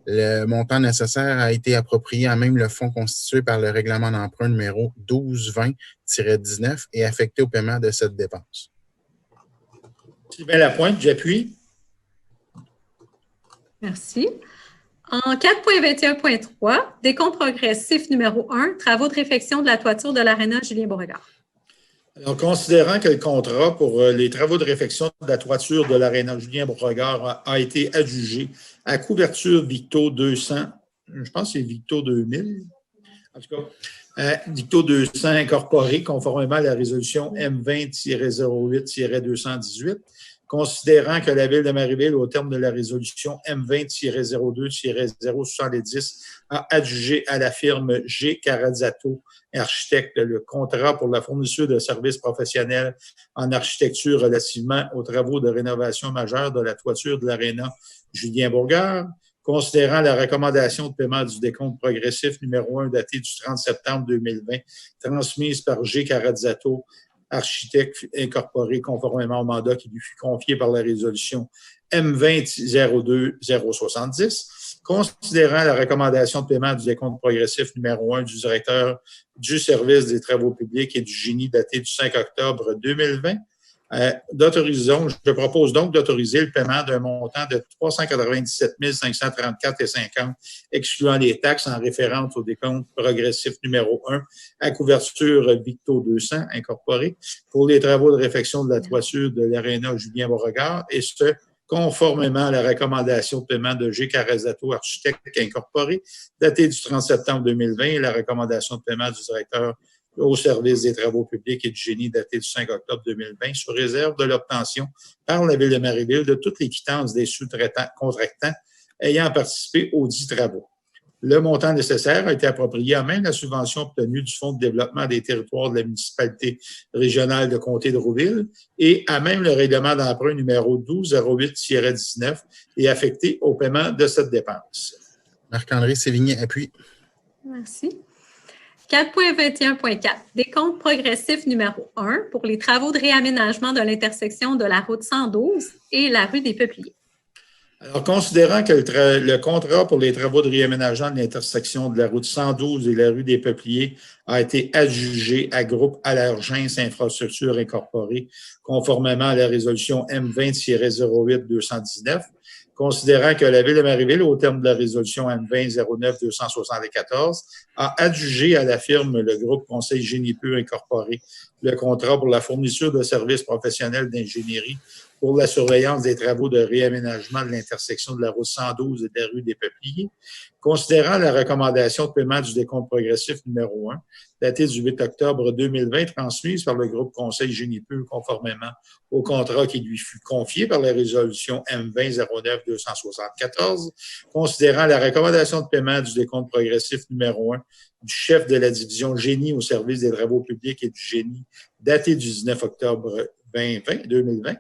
Le montant nécessaire a été approprié à même le fonds constitué par le règlement d'emprunt numéro 1220-19 et affecté au paiement de cette dépense. Sylvain Lapointe, j'appuie. Merci. En 4.21.3, décompte progressif numéro 1, travaux de réfection de la toiture de l'aréna Julien Beauregard. Alors, considérant que le contrat pour les travaux de réfection de la toiture de l'aréna Julien Beauregard a été adjugé à couverture Victo 200, je pense que c'est Victo 2000, en tout cas, Victo 200 incorporé conformément à la résolution M20-08-218, considérant que la Ville de Marieville, au terme de la résolution M20-02-070, a adjugé à la firme G. Carazzato, architecte, le contrat pour la fourniture de services professionnels en architecture relativement aux travaux de rénovation majeure de la toiture de l'aréna Julien Beauregard, considérant la recommandation de paiement du décompte progressif numéro 1 daté du 30 septembre 2020, transmise par G. Carazzato, architecte incorporé conformément au mandat qui lui fut confié par la résolution M20-02-070, considérant la recommandation de paiement du décompte progressif numéro 1 du directeur du service des travaux publics et du génie daté du 5 octobre 2020, je propose donc d'autoriser le paiement d'un montant de 397 534,50 excluant les taxes en référence au décompte progressif numéro 1 à couverture Victo 200 incorporé pour les travaux de réfection de la toiture de l'aréna Julien Beauregard et ce, conformément à la recommandation de paiement de G. Carazato Architecte incorporé datée du 30 septembre 2020 et la recommandation de paiement du directeur au service des travaux publics et du génie daté du 5 octobre 2020 sous réserve de l'obtention par la Ville de Marieville de toute les quittances des sous-traitants contractants ayant participé aux dits travaux. Le montant nécessaire a été approprié à même la subvention obtenue du Fonds de développement des territoires de la municipalité régionale de Comté de Rouville et à même le règlement d'emprunt numéro 1208-19 et affecté au paiement de cette dépense. Marc-André Sévigné appuie. Merci. 4.21.4, décompte progressif numéro 1 pour les travaux de réaménagement de l'intersection de la route 112 et la rue des Peupliers. Alors, considérant que le contrat pour les travaux de réaménagement de l'intersection de la route 112 et la rue des Peupliers a été adjugé à Groupe Allergens Infrastructure Incorporée, conformément à la résolution M20-08-219, considérant que la Ville de Marieville, au terme de la résolution M20-09-274, a adjugé à la firme le groupe Conseil Génie Pur Incorporé le contrat pour la fourniture de services professionnels d'ingénierie pour la surveillance des travaux de réaménagement de l'intersection de la route 112 et de la rue des Peupliers, considérant la recommandation de paiement du décompte progressif numéro 1, datée du 8 octobre 2020, transmise par le groupe Conseil Génie Pur conformément au contrat qui lui fut confié par la résolution M20-09-274, considérant la recommandation de paiement du décompte progressif numéro 1 du chef de la division génie au service des travaux publics et du génie, datée du 19 octobre 2020,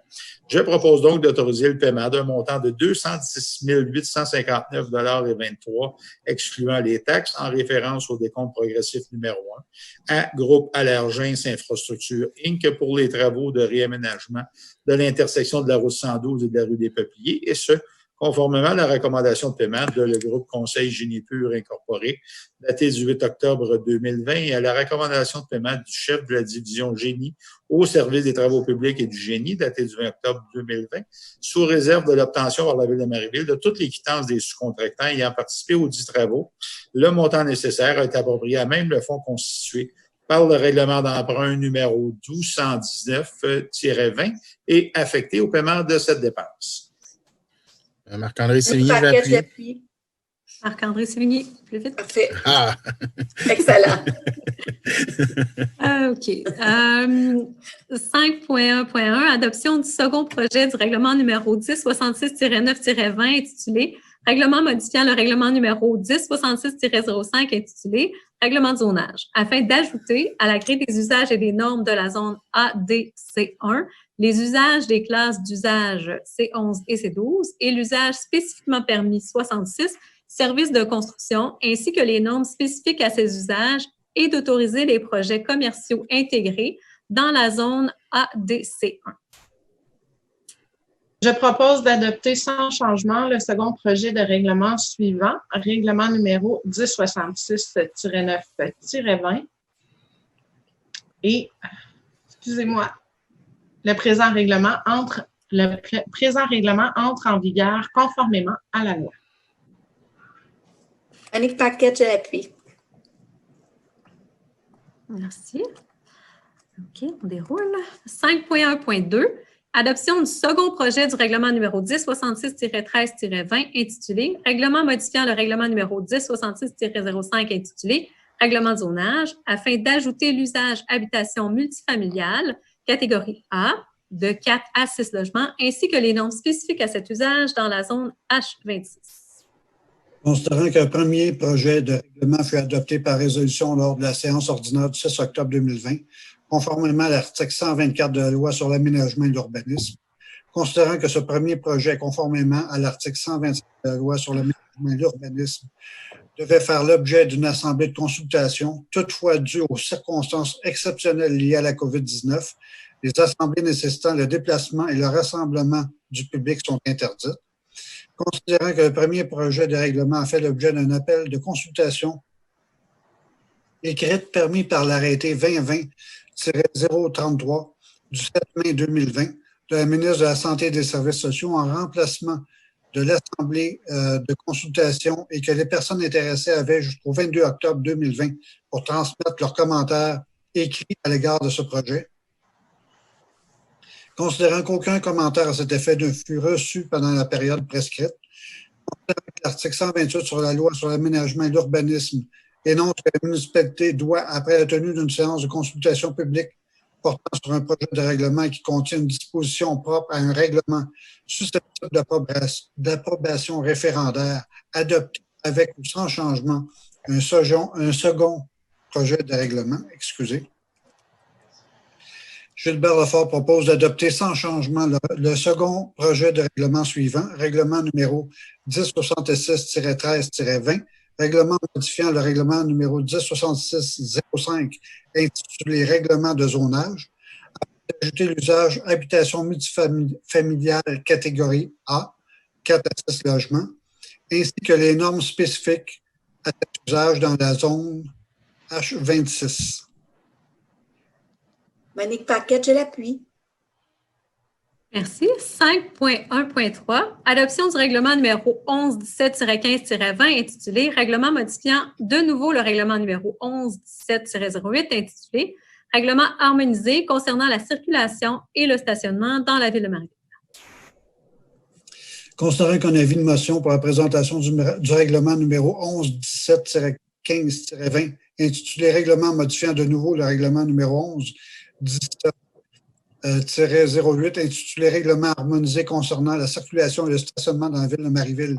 je propose donc d'autoriser le paiement d'un montant de 210 859,23 excluant les taxes en référence au décompte progressif numéro 1 à Groupe Allergens Infrastructure Inc. pour les travaux de réaménagement de l'intersection de la route 112 et de la rue des Peupliers et ce, conformément à la recommandation de paiement de le groupe Conseil Génie Pur Incorporé, daté du 8 octobre 2020, et à la recommandation de paiement du chef de la division Génie au service des travaux publics et du génie, daté du 20 octobre 2020, sous réserve de l'obtention par la Ville de Marieville de toutes les quittances des sous-contractants ayant participé aux dits travaux. Le montant nécessaire a été approprié à même le fonds constitué par le règlement d'emprunt numéro 1219-20 et affecté au paiement de cette dépense. Marc-André Sévigné va appuyer. Marc-André Sévigné, plus vite. Parfait. Ah! Excellent. OK. 5.1.1, adoption du second projet du règlement numéro 1066-9-20 intitulé « Règlement modifiant le règlement numéro 1066-05 intitulé « Règlement de zonage » afin d'ajouter à la grille des usages et des normes de la zone ADC1 les usages des classes d'usage C11 et C12 et l'usage spécifiquement permis 66, services de construction, ainsi que les normes spécifiques à ces usages et d'autoriser les projets commerciaux intégrés dans la zone ADC1. Je propose d'adopter sans changement le second projet de règlement suivant, règlement numéro 1066-9-20 et, excusez-moi, le présent règlement entre en vigueur conformément à la loi. Annick Paquette, je l'appuie. Merci. OK, on déroule. 5.1.2, adoption du second projet du règlement numéro 1066-13-20 intitulé « Règlement modifiant le règlement numéro 1066-05 intitulé « Règlement de zonage » afin d'ajouter l'usage habitation multifamiliale catégorie A, de 4 à 6 logements, ainsi que les normes spécifiques à cet usage dans la zone H26. Considérant qu'un premier projet de règlement fut adopté par résolution lors de la séance ordinaire du 6 octobre 2020, conformément à l'article 124 de la loi sur l'aménagement et l'urbanisme, considérant que ce premier projet, conformément à l'article 125 de la loi sur l'aménagement et l'urbanisme, devait faire l'objet d'une assemblée de consultation, toutefois due aux circonstances exceptionnelles liées à la COVID-19, les assemblées nécessitant le déplacement et le rassemblement du public sont interdites. Considérant que le premier projet de règlement a fait l'objet d'un appel de consultation écrite permis par l'arrêté 2020-033 du 7 mai 2020 de la ministre de la Santé et des Services sociaux en remplacement de l'Assemblée de consultation et que les personnes intéressées avaient jusqu'au 22 octobre 2020 pour transmettre leurs commentaires écrits à l'égard de ce projet. Considérant qu'aucun commentaire à cet effet ne fut reçu pendant la période prescrite, considérant que l'article 128 sur la loi sur l'aménagement et l'urbanisme énonce que la municipalité doit, après la tenue d'une séance de consultation publique portant sur un projet de règlement qui contient une disposition propre à un règlement susceptible d'approbation référendaire, adopté avec ou sans changement un second projet de règlement, Gilbert Lefort propose d'adopter sans changement le second projet de règlement suivant, règlement numéro 1066-13-20, règlement modifiant le règlement numéro 1066-05 intitulé Règlement de zonage, ajouter l'usage habitation multifamiliale catégorie A, 4 à 6 logements, ainsi que les normes spécifiques à cet usage dans la zone H26. Monique Paquette, je l'appuie. Merci. 5.1.3. Adoption du règlement numéro 1117-15-20 intitulé Règlement modifiant de nouveau le règlement numéro 1117-08 intitulé Règlement harmonisé concernant la circulation et le stationnement dans la ville de Marieville. Considérant qu'un avis de motion pour la présentation du règlement numéro 1117-15-20 intitulé Règlement modifiant de nouveau le règlement numéro 1117-08 intitulé Règlement harmonisé concernant la circulation et le stationnement dans la ville de Marieville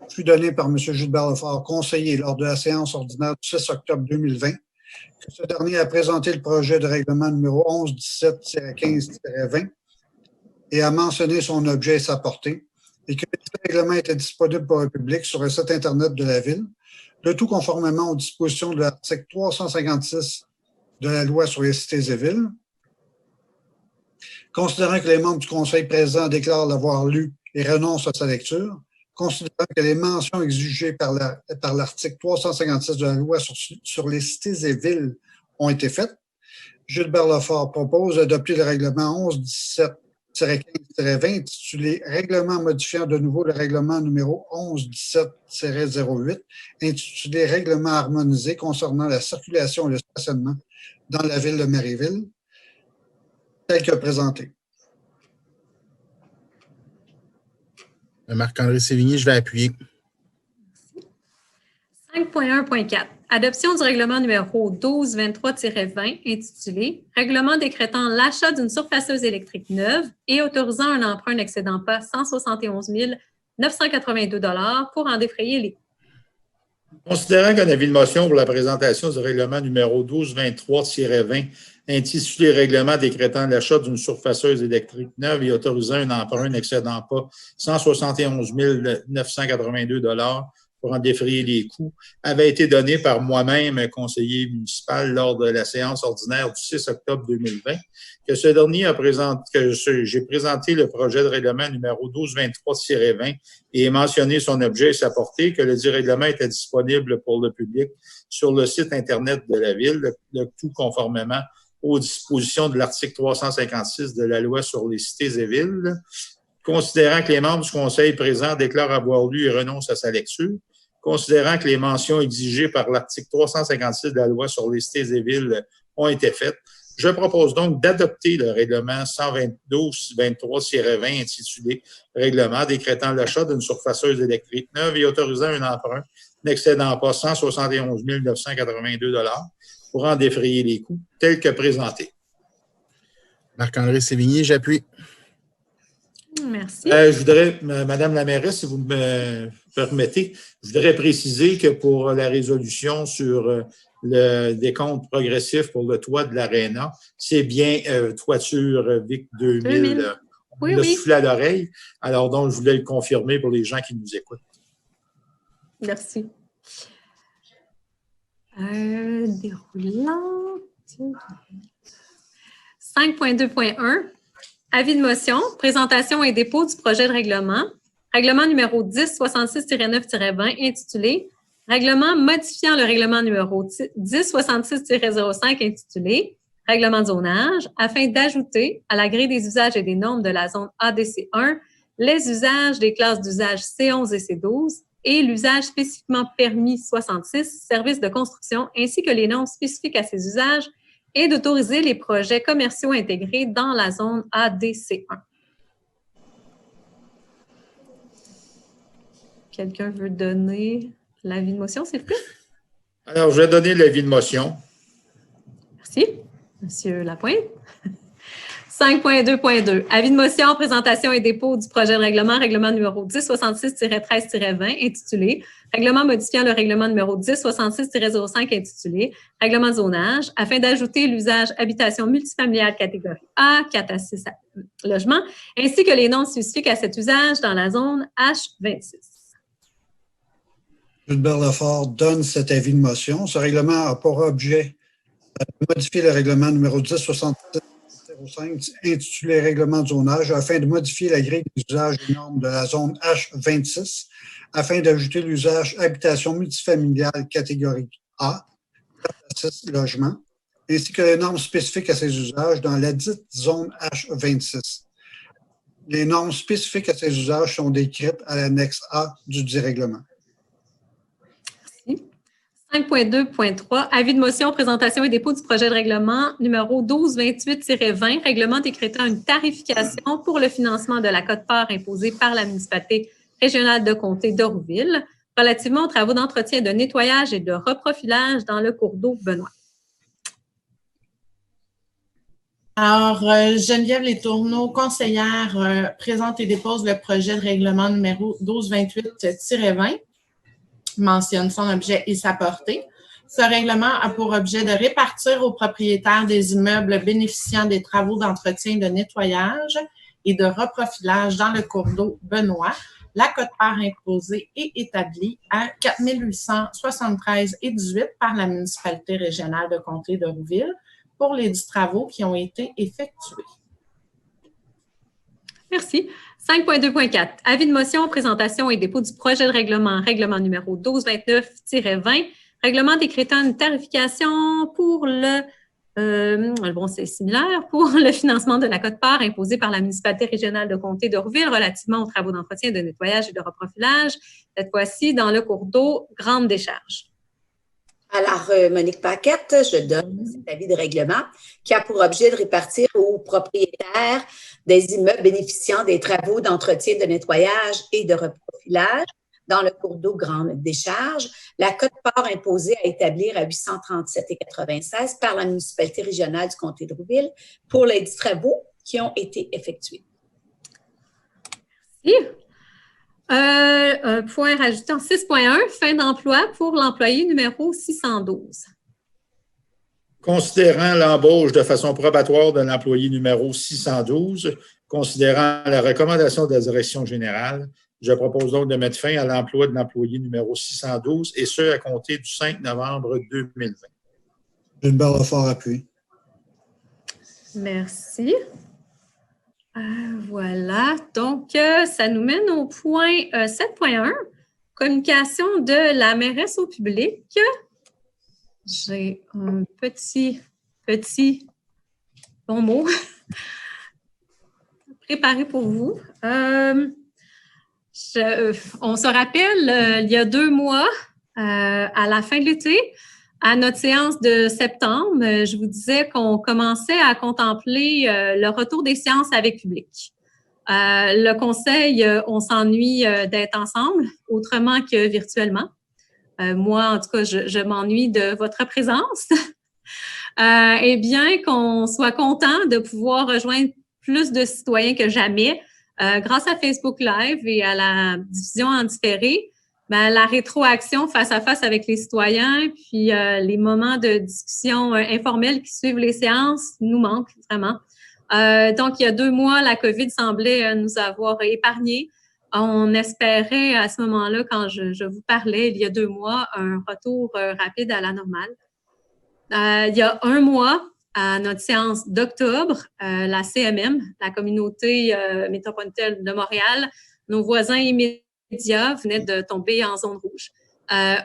fut donné par M. Gilbert Lefort, conseiller lors de la séance ordinaire du 6 octobre 2020, que ce dernier a présenté le projet de règlement numéro 1117-15-20 et a mentionné son objet et sa portée, et que le règlement était disponible pour le public sur le site Internet de la Ville, le tout conformément aux dispositions de l'article 356 de la loi sur les cités et villes. Considérant que les membres du Conseil présent déclarent l'avoir lu et renoncent à sa lecture, considérant que les mentions exigées par l'article 356 de la loi sur les cités et villes ont été faites, Gilbert Lefort propose d'adopter le règlement 1117-15-20 intitulé Règlement modifiant de nouveau le règlement numéro 1117-08 intitulé Règlement harmonisé concernant la circulation et le stationnement dans la ville de Marieville, tel que présenté. Marc-André Sévigny, je vais appuyer. 5.1.4. Adoption du règlement numéro 1223-20 intitulé Règlement décrétant l'achat d'une surfaceuse électrique neuve et autorisant un emprunt n'excédant pas 171 982 $ pour en défrayer les coûts. Considérant qu'un avis de motion pour la présentation du règlement numéro 1223-20 intitulé Règlement décrétant l'achat d'une surfaceuse électrique neuve et autorisant un emprunt n'excédant pas 171 982 $ pour en défrayer les coûts, avait été donné par moi-même, conseiller municipal, lors de la séance ordinaire du 6 octobre 2020, que ce dernier j'ai présenté le projet de règlement numéro 1223-20 et mentionné son objet et sa portée, que le dit règlement était disponible pour le public sur le site Internet de la Ville, le tout conformément aux dispositions de l'article 356 de la loi sur les cités et villes. Considérant que les membres du Conseil présent déclarent avoir lu et renoncent à sa lecture, considérant que les mentions exigées par l'article 356 de la loi sur les cités et villes ont été faites, je propose donc d'adopter le règlement 122-23-20 intitulé Règlement décrétant l'achat d'une surfaceuse électrique neuve et autorisant un emprunt n'excédant pas 171 982 $ pour en défrayer les coûts, tel que présenté. Marc-André Sévigny, j'appuie. Merci. Je voudrais, Madame la mairesse, si vous me permettez, je voudrais préciser que pour la résolution sur le décompte progressif pour le toit de l'Aréna, c'est bien toiture VIC 2000. Oui, le oui. souffle à l'oreille. Alors, donc, je voulais le confirmer pour les gens qui nous écoutent. Merci. Déroulant. 5.2.1. Avis de motion, présentation et dépôt du projet de règlement. Règlement numéro 1066-9-20 intitulé « Règlement modifiant le règlement numéro 1066-05 intitulé « Règlement de zonage » afin d'ajouter à la grille des usages et des normes de la zone ADC1 les usages des classes d'usage C11 et C12 et l'usage spécifiquement permis 66, services de construction, ainsi que les normes spécifiques à ces usages et d'autoriser les projets commerciaux intégrés dans la zone ADC1. Quelqu'un veut donner l'avis de motion, s'il vous plaît? Alors, je vais donner l'avis de motion. Merci. Monsieur Lapointe. 5.2.2. Avis de motion, présentation et dépôt du projet de règlement numéro 1066-13-20 intitulé « Règlement modifiant le règlement numéro 1066-05 intitulé « Règlement de zonage » afin d'ajouter l'usage habitation multifamiliale catégorie A, 4 à 6 logements, ainsi que les normes spécifiques à cet usage dans la zone H26. Gilbert Lefort donne cet avis de motion. Ce règlement a pour objet de modifier le règlement numéro 1066-05 intitulé « Règlement de zonage » afin de modifier la grille des usages et normes de la zone H26 afin d'ajouter l'usage habitation multifamiliale catégorie A, 4 à 6 logements, ainsi que les normes spécifiques à ces usages dans la dite zone H26. Les normes spécifiques à ces usages sont décrites à l'annexe A du dit règlement. 5.2.3, avis de motion, présentation et dépôt du projet de règlement numéro 1228-20, règlement décrétant une tarification pour le financement de la quote-part imposée par la municipalité régionale de comté d'Orville relativement aux travaux d'entretien, de nettoyage et de reprofilage dans le cours d'eau Benoît. Alors, Geneviève Letourneau, conseillère, présente et dépose le projet de règlement numéro 1228-20. Mentionne son objet et sa portée. Ce règlement a pour objet de répartir aux propriétaires des immeubles bénéficiant des travaux d'entretien, de nettoyage et de reprofilage dans le cours d'eau Benoît la quote-part imposée et établie à 4 873,18 par la municipalité régionale de comté d'Orville pour les 10 travaux qui ont été effectués. Merci. 5.2.4. Avis de motion, présentation et dépôt du projet de règlement numéro 1229-20, règlement décrétant une tarification pour c'est similaire, pour le financement de la quote-part imposée par la municipalité régionale de comté d'Orville relativement aux travaux d'entretien, de nettoyage et de reprofilage, cette fois-ci dans le cours d'eau Grande Décharge. Alors, Monique Paquette, je donne cet avis de règlement qui a pour objet de répartir aux propriétaires des immeubles bénéficiant des travaux d'entretien, de nettoyage et de reprofilage dans le cours d'eau Grande Décharge la quote-part imposée à établir à 837,96 par la municipalité régionale du comté d'Orville pour les 10 travaux qui ont été effectués. Merci. Un point rajouté en 6.1, fin d'emploi pour l'employé numéro 612. Considérant l'embauche de façon probatoire de l'employé numéro 612, considérant la recommandation de la direction générale, je propose donc de mettre fin à l'emploi de l'employé numéro 612 et ce, à compter du 5 novembre 2020. Gilbert Lefort appuie. Merci. Voilà, donc ça nous mène au point 7.1, communication de la mairesse au public. J'ai un petit bon mot préparé pour vous. On se rappelle, il y a 2 mois, à la fin de l'été, à notre séance de septembre, je vous disais qu'on commençait à contempler le retour des séances avec public. Le conseil, on s'ennuie d'être ensemble, autrement que virtuellement. Moi, en tout cas, je m'ennuie de votre présence. Eh bien, qu'on soit content de pouvoir rejoindre plus de citoyens que jamais grâce à Facebook Live et à la diffusion en différé. Ben, la rétroaction face à face avec les citoyens, puis les moments de discussion informels qui suivent les séances nous manquent vraiment. Donc, il y a 2 mois, la COVID semblait nous avoir épargnés. On espérait à ce moment-là, quand je vous parlais, il y a 2 mois, un retour rapide à la normale. Il y a 1 mois, à notre séance d'octobre, la CMM, la Communauté métropolitaine de Montréal, nos voisins immédiats venaient de tomber en zone rouge.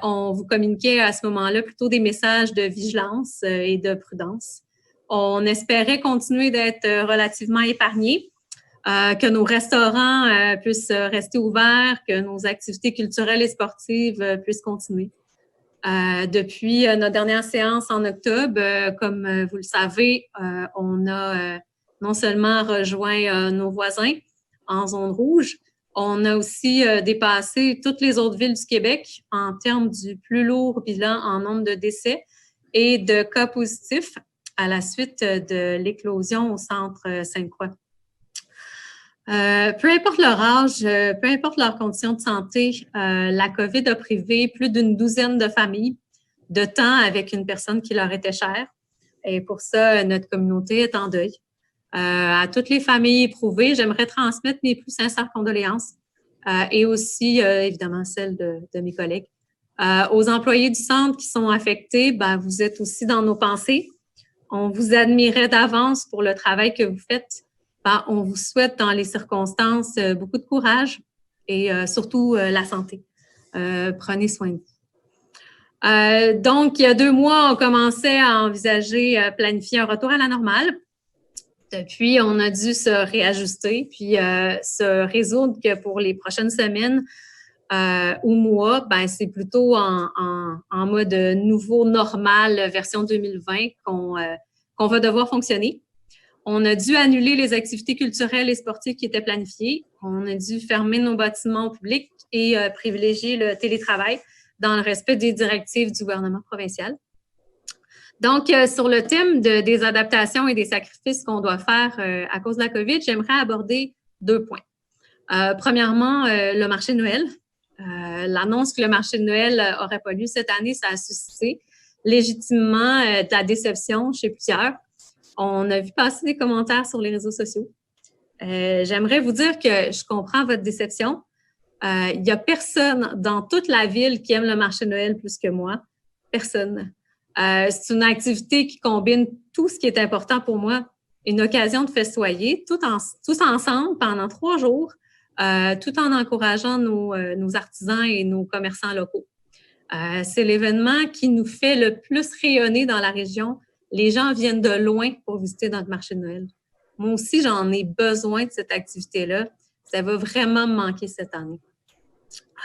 On vous communiquait à ce moment-là plutôt des messages de vigilance et de prudence. On espérait continuer d'être relativement épargnés, que nos restaurants puissent rester ouverts, que nos activités culturelles et sportives puissent continuer. Depuis notre dernière séance en octobre, comme vous le savez, on a non seulement rejoint nos voisins en zone rouge, on a aussi dépassé toutes les autres villes du Québec en termes du plus lourd bilan en nombre de décès et de cas positifs à la suite de l'éclosion au centre Sainte-Croix. Peu importe leur âge, peu importe leurs conditions de santé, la COVID a privé plus d'une douzaine de familles de temps avec une personne qui leur était chère. Et pour ça, notre communauté est en deuil. À toutes les familles éprouvées, j'aimerais transmettre mes plus sincères condoléances et aussi, évidemment, celles de mes collègues. Aux employés du centre qui sont affectés, ben, vous êtes aussi dans nos pensées. On vous admirait d'avance pour le travail que vous faites. Ben, on vous souhaite, dans les circonstances, beaucoup de courage et surtout la santé. Prenez soin de vous. Donc, il y a 2 mois, on commençait à envisager, planifier un retour à la normale. Depuis, on a dû se réajuster, puis se résoudre que pour les prochaines semaines ou mois, ben, c'est plutôt en mode nouveau normal version 2020 qu'on va devoir fonctionner. On a dû annuler les activités culturelles et sportives qui étaient planifiées. On a dû fermer nos bâtiments au public et privilégier le télétravail dans le respect des directives du gouvernement provincial. Donc, sur le thème des adaptations et des sacrifices qu'on doit faire à cause de la COVID, j'aimerais aborder 2 points. Premièrement, le marché de Noël. L'annonce que le marché de Noël n'aurait pas lieu cette année, ça a suscité légitimement de la déception chez plusieurs. On a vu passer des commentaires sur les réseaux sociaux. J'aimerais vous dire que je comprends votre déception. Il n'y a personne dans toute la ville qui aime le marché de Noël plus que moi. Personne. C'est une activité qui combine tout ce qui est important pour moi. Une occasion de festoyer tous ensemble pendant 3 jours, tout en encourageant nos artisans et nos commerçants locaux. C'est l'événement qui nous fait le plus rayonner dans la région. Les gens viennent de loin pour visiter notre marché de Noël. Moi aussi, j'en ai besoin de cette activité-là. Ça va vraiment me manquer cette année.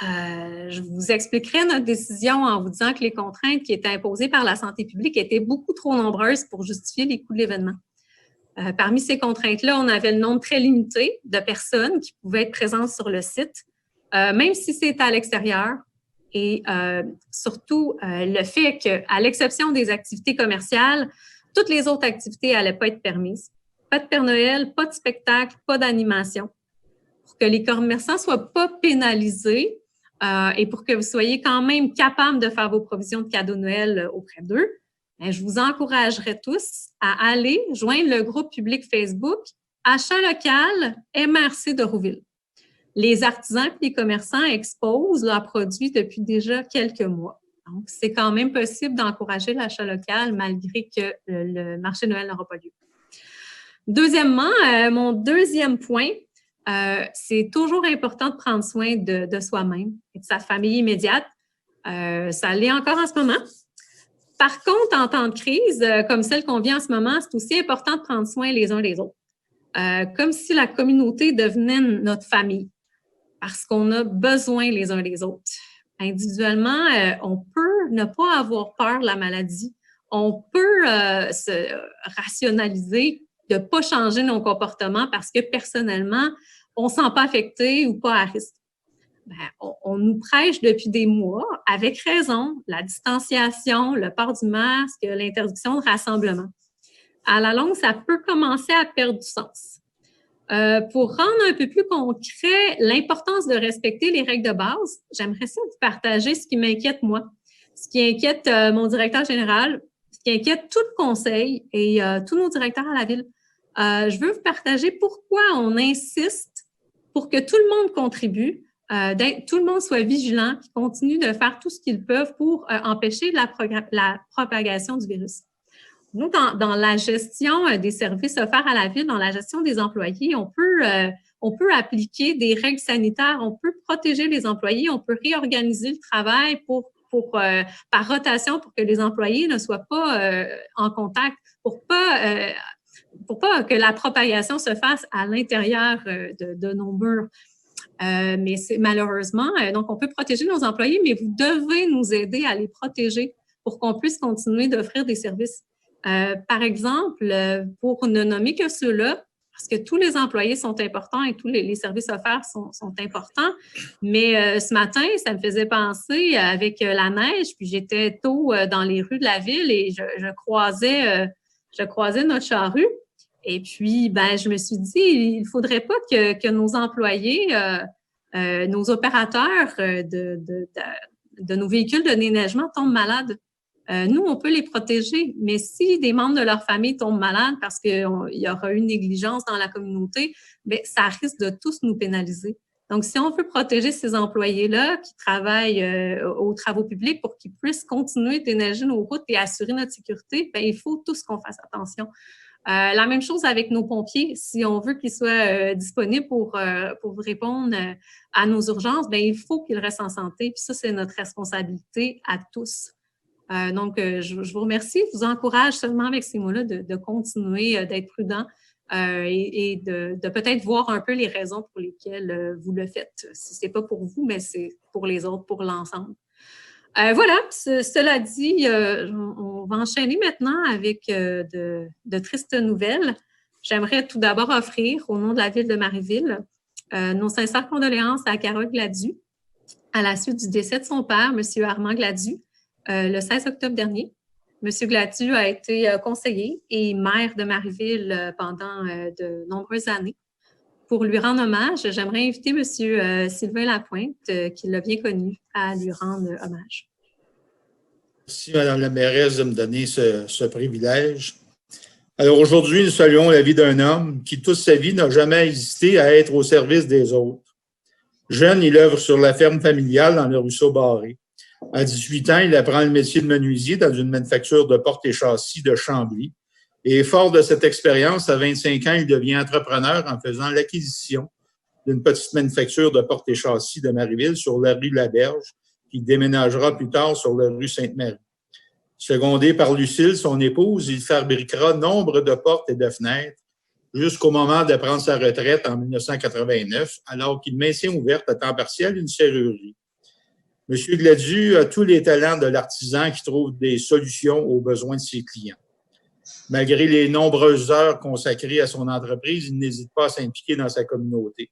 Je vous expliquerai notre décision en vous disant que les contraintes qui étaient imposées par la santé publique étaient beaucoup trop nombreuses pour justifier les coûts de l'événement. Parmi ces contraintes-là, on avait le nombre très limité de personnes qui pouvaient être présentes sur le site, même si c'était à l'extérieur. Et surtout, le fait qu'à l'exception des activités commerciales, toutes les autres activités n'allaient pas être permises. Pas de Père Noël, pas de spectacle, pas d'animation. Pour que les commerçants ne soient pas pénalisés et pour que vous soyez quand même capables de faire vos provisions de cadeaux de Noël auprès d'eux, bien, je vous encouragerais tous à aller joindre le groupe public Facebook Achat local MRC de Rouville. Les artisans et les commerçants exposent leurs produits depuis déjà quelques mois. Donc, c'est quand même possible d'encourager l'achat local malgré que le marché de Noël n'aura pas lieu. Deuxièmement, mon deuxième point, c'est toujours important de prendre soin de soi-même et de sa famille immédiate. Ça l'est encore en ce moment. Par contre, en temps de crise, comme celle qu'on vit en ce moment, c'est aussi important de prendre soin les uns des autres. Comme si la communauté devenait notre famille, parce qu'on a besoin les uns des autres. Individuellement, on peut ne pas avoir peur de la maladie. On peut se rationaliser de ne pas changer nos comportements parce que personnellement, on ne se sent pas affecté ou pas à risque. Ben, on nous prêche depuis des mois, avec raison, la distanciation, le port du masque, l'interdiction de rassemblement. À la longue, ça peut commencer à perdre du sens. Pour rendre un peu plus concret l'importance de respecter les règles de base, j'aimerais ça vous partager ce qui m'inquiète moi, ce qui inquiète mon directeur général, ce qui inquiète tout le conseil et tous nos directeurs à la ville. Je veux vous partager pourquoi on insiste pour que tout le monde contribue, tout le monde soit vigilant, qui continue de faire tout ce qu'ils peuvent pour empêcher la propagation du virus. Nous, dans la gestion des services offerts à la ville, dans la gestion des employés, on on peut appliquer des règles sanitaires, on peut protéger les employés, on peut réorganiser le travail par rotation pour que les employés ne soient pas en contact, pour pas que la propagation se fasse à l'intérieur de nos murs. Mais c'est malheureusement, donc on peut protéger nos employés, mais vous devez nous aider à les protéger pour qu'on puisse continuer d'offrir des services. Par exemple, pour ne nommer que ceux-là, parce que tous les employés sont importants et tous les services offerts sont importants, mais ce matin, ça me faisait penser avec la neige, puis j'étais tôt dans les rues de la ville et je croisais notre charrue. Et puis, je me suis dit, il ne faudrait pas que nos employés, nos opérateurs de nos véhicules de déneigement tombent malades. Nous, on peut les protéger, mais si des membres de leur famille tombent malades parce qu'il y aura une négligence dans la communauté, ça risque de tous nous pénaliser. Donc, si on veut protéger ces employés-là qui travaillent aux travaux publics pour qu'ils puissent continuer de déneiger nos routes et assurer notre sécurité, il faut tous qu'on fasse attention. La même chose avec nos pompiers. Si on veut qu'ils soient disponibles pour répondre à nos urgences, il faut qu'ils restent en santé. Puis ça, c'est notre responsabilité à tous. Donc, je vous remercie. Je vous encourage seulement avec ces mots-là de continuer d'être prudent et de peut-être voir un peu les raisons pour lesquelles vous le faites. Si ce n'est pas pour vous, mais c'est pour les autres, pour l'ensemble. Voilà, cela dit, on va enchaîner maintenant avec de tristes nouvelles. J'aimerais tout d'abord offrir, au nom de la Ville de Marieville, nos sincères condoléances à Carole Gladu à la suite du décès de son père, M. Armand Gladu, le 16 octobre dernier. M. Gladu a été conseiller et maire de Marieville pendant de nombreuses années. Pour lui rendre hommage, j'aimerais inviter M. Sylvain Lapointe, qui l'a bien connu, à lui rendre hommage. Merci, Mme la mairesse, de me donner ce privilège. Alors aujourd'hui, nous saluons la vie d'un homme qui, toute sa vie, n'a jamais hésité à être au service des autres. Jeune, il œuvre sur la ferme familiale dans le ruisseau Barré. À 18 ans, il apprend le métier de menuisier dans une manufacture de portes et châssis de Chambly. Et fort de cette expérience, à 25 ans, il devient entrepreneur en faisant l'acquisition d'une petite manufacture de portes et châssis de Marieville sur la rue Laberge, qui déménagera plus tard sur la rue Sainte-Marie. Secondé par Lucille, son épouse, il fabriquera nombre de portes et de fenêtres jusqu'au moment de prendre sa retraite en 1989, alors qu'il maintient ouverte à temps partiel une serrurerie. M. Gladu a tous les talents de l'artisan qui trouve des solutions aux besoins de ses clients. Malgré les nombreuses heures consacrées à son entreprise, il n'hésite pas à s'impliquer dans sa communauté.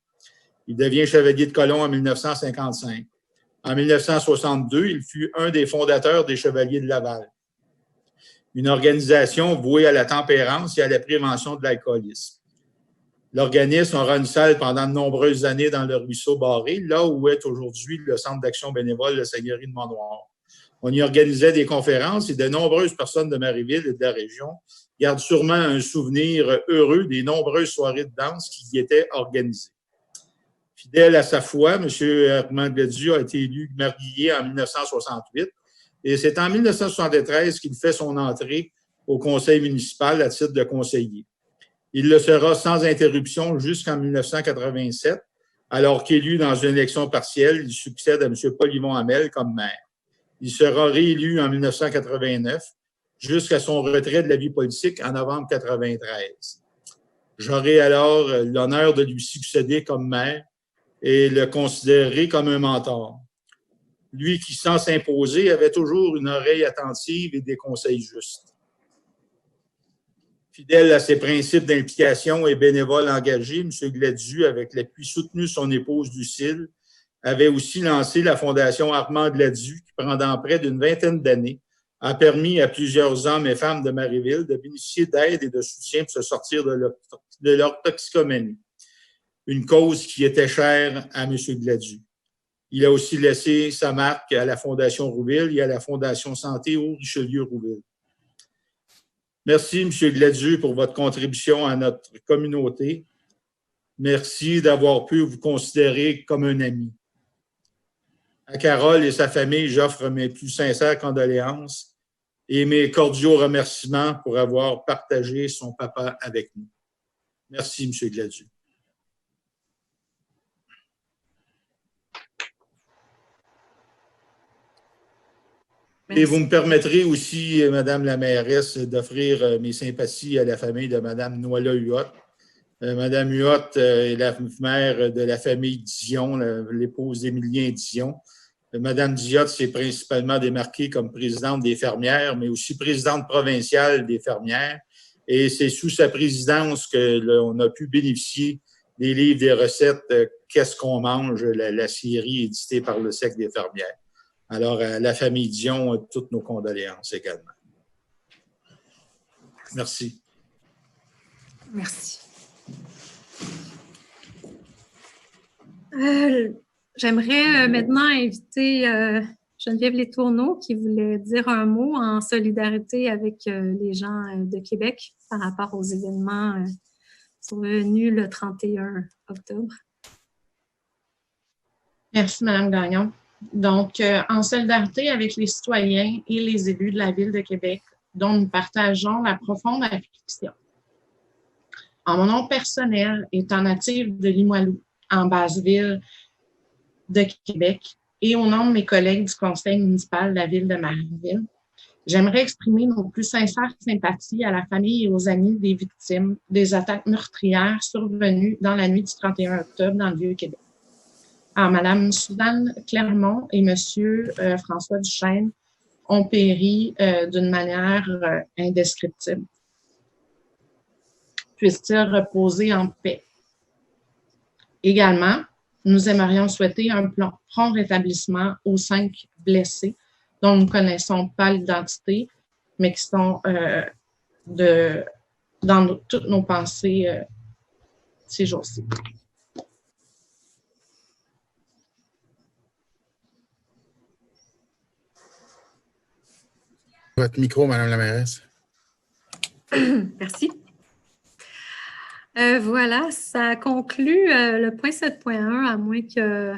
Il devient chevalier de colon en 1955. En 1962, il fut un des fondateurs des Chevaliers de Laval, une organisation vouée à la tempérance et à la prévention de l'alcoolisme. L'organisme aura une salle pendant de nombreuses années dans le ruisseau Barré, là où est aujourd'hui le centre d'action bénévole de Seigneurie de Mont-Noir. On y organisait des conférences et de nombreuses personnes de Marieville et de la région gardent sûrement un souvenir heureux des nombreuses soirées de danse qui y étaient organisées. Fidèle à sa foi, M. Armand Gladu a été élu marguillier en 1968 et c'est en 1973 qu'il fait son entrée au conseil municipal à titre de conseiller. Il le sera sans interruption jusqu'en 1987, alors qu'élu dans une élection partielle, il succède à M. Paul-Yvon Hamel comme maire. Il sera réélu en 1989 jusqu'à son retrait de la vie politique en novembre 1993. J'aurai alors l'honneur de lui succéder comme maire et le considérer comme un mentor. Lui qui, sans s'imposer, avait toujours une oreille attentive et des conseils justes. Fidèle à ses principes d'implication et bénévole engagé, M. Gladu, avec l'appui soutenu de son épouse Lucille, avait aussi lancé la Fondation Armand Gladu, qui, pendant près d'une vingtaine d'années, a permis à plusieurs hommes et femmes de Marieville de bénéficier d'aide et de soutien pour se sortir de leur toxicomanie. Une cause qui était chère à M. Gladu. Il a aussi laissé sa marque à la Fondation Rouville et à la Fondation Santé au Richelieu-Rouville. Merci, M. Gladu, pour votre contribution à notre communauté. Merci d'avoir pu vous considérer comme un ami. À Carole et sa famille, j'offre mes plus sincères condoléances et mes cordiaux remerciements pour avoir partagé son papa avec nous. Merci, M. Gladu. Et vous me permettrez aussi, Madame la mairesse, d'offrir mes sympathies à la famille de Madame Noila-Huot. Madame Huot est la mère de la famille Dion, l'épouse d'Émilien Dion. Madame Diot s'est principalement démarquée comme présidente des fermières, mais aussi présidente provinciale des fermières. Et c'est sous sa présidence qu'on a pu bénéficier des livres des recettes « Qu'est-ce qu'on mange », la série éditée par le Cercle des fermières. Alors, à la famille Dion, toutes nos condoléances également. Merci. Merci. J'aimerais maintenant inviter Geneviève Letourneau qui voulait dire un mot en solidarité avec les gens de Québec par rapport aux événements survenus le 31 octobre. Merci, Mme Gagnon. Donc, en solidarité avec les citoyens et les élus de la Ville de Québec, dont nous partageons la profonde affliction. En mon nom personnel, étant native de Limoilou, en Basse-Ville de Québec, et au nom de mes collègues du Conseil municipal de la Ville de Marieville, j'aimerais exprimer nos plus sincères sympathies à la famille et aux amis des victimes des attaques meurtrières survenues dans la nuit du 31 octobre dans le Vieux-Québec. Alors, Mme Suzanne Clermont et M. François Duchesne ont péri d'une manière indescriptible. Puissent-ils reposer en paix. Également, nous aimerions souhaiter un prompt rétablissement aux 5 blessés dont nous ne connaissons pas l'identité, mais qui sont dans toutes nos pensées ces jours-ci. Votre micro, Madame la mairesse. Merci. Voilà, ça conclut le point 7.1, à moins que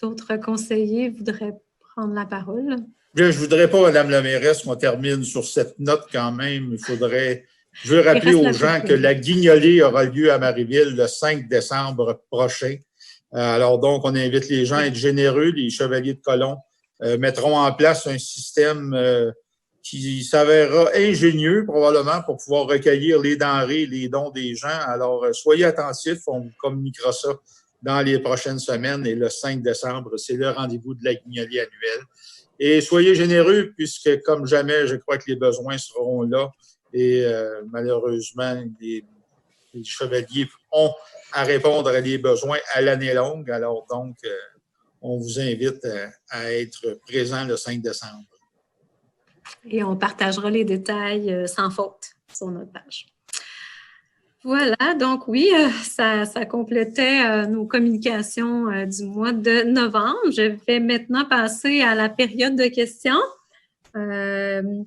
d'autres conseillers voudraient prendre la parole. Bien, je ne voudrais pas, Madame la mairesse, qu'on termine sur cette note quand même. Je veux rappeler aux gens que la guignolée aura lieu à Marieville le 5 décembre prochain. Alors donc, on invite les gens à être généreux. Les chevaliers de colon mettront en place un système qui s'avérera ingénieux probablement pour pouvoir recueillir les denrées, les dons des gens. Alors, soyez attentifs, on vous communiquera ça dans les prochaines semaines. Et le 5 décembre, c'est le rendez-vous de la guignolée annuelle. Et soyez généreux puisque, comme jamais, je crois que les besoins seront là. Et malheureusement, les chevaliers ont à répondre à des besoins à l'année longue. Alors donc, on vous invite à être présent le 5 décembre. Et on partagera les détails sans faute sur notre page. Voilà, donc oui, ça complétait nos communications du mois de novembre. Je vais maintenant passer à la période de questions. De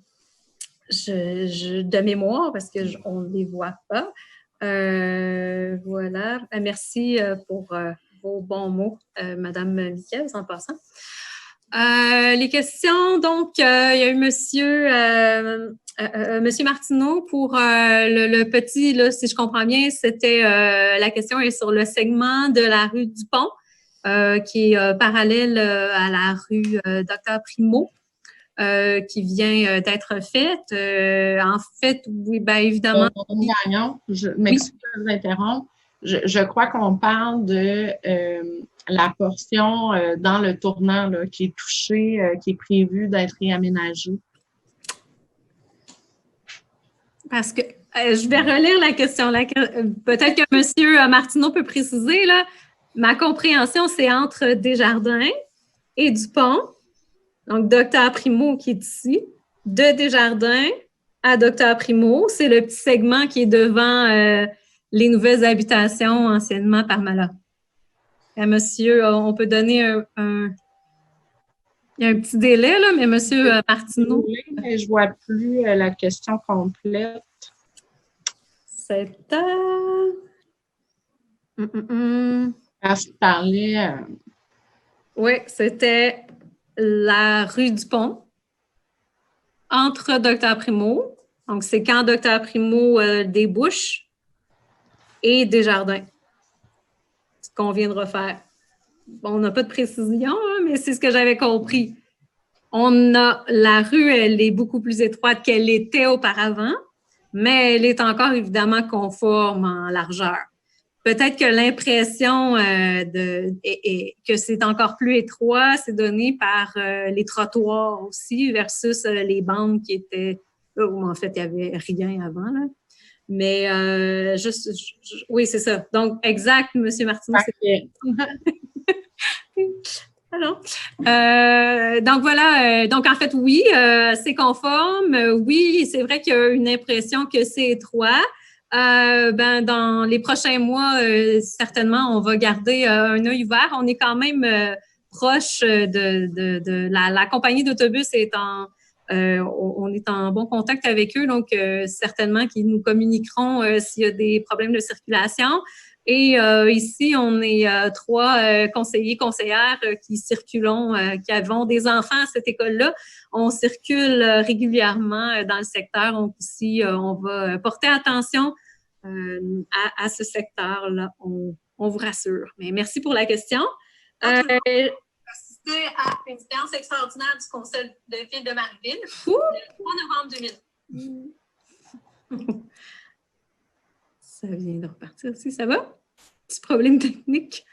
mémoire, parce qu'on ne les voit pas. Voilà. Merci pour vos bons mots, Madame Miquel, en passant. Les questions, donc, il y a eu Monsieur Martineau pour le petit, là, si je comprends bien, c'était la question est sur le segment de la rue du Pont, qui est parallèle à la rue Dr Primo. Qui vient d'être faite. En fait, oui, bien évidemment. Gagnon, je m'excuse de vous interrompre. Je crois qu'on parle de la portion dans le tournant là, qui est touchée, qui est prévue d'être réaménagée. Parce que je vais relire la question. Peut-être que M. Martineau peut préciser. Là, ma compréhension, c'est entre Desjardins et Dupont. Donc, Dr Primo qui est ici, de Desjardins à Dr Primo. C'est le petit segment qui est devant les nouvelles habitations anciennement Parmalat. Monsieur, on peut donner il y a un petit délai, là, mais Monsieur Martineau. Je ne vois plus la question complète. C'est parler. Oui, c'était la rue du Pont, entre Dr Primo. Donc, c'est quand Dr Primo débouche et Desjardins. Ce qu'on vient de refaire. Bon, on n'a pas de précision, hein, mais c'est ce que j'avais compris. La rue, elle est beaucoup plus étroite qu'elle était auparavant, mais elle est encore évidemment conforme en largeur. Peut-être que l'impression que c'est encore plus étroit, c'est donné par les trottoirs aussi versus les bandes qui étaient où en fait il n'y avait rien avant. Là. Mais oui, c'est ça. Donc, exact, M. Martineau. Okay. Alors, donc voilà, donc en fait, oui, c'est conforme. Oui, c'est vrai qu'il y a une impression que c'est étroit. Dans les prochains mois, certainement, on va garder un œil ouvert. On est quand même proche de la compagnie d'autobus on est en bon contact avec eux, donc certainement qu'ils nous communiqueront s'il y a des problèmes de circulation. Et ici, on est 3 conseillers, conseillères qui circulons, qui avons des enfants à cette école-là. On circule régulièrement dans le secteur. Donc ici, on va porter attention à ce secteur-là. On vous rassure. Mais merci pour la question. Assisté à une séance extraordinaire du Conseil de ville de Marieville le 3 novembre 2000. Ça vient de repartir aussi, ça va? Petit problème technique.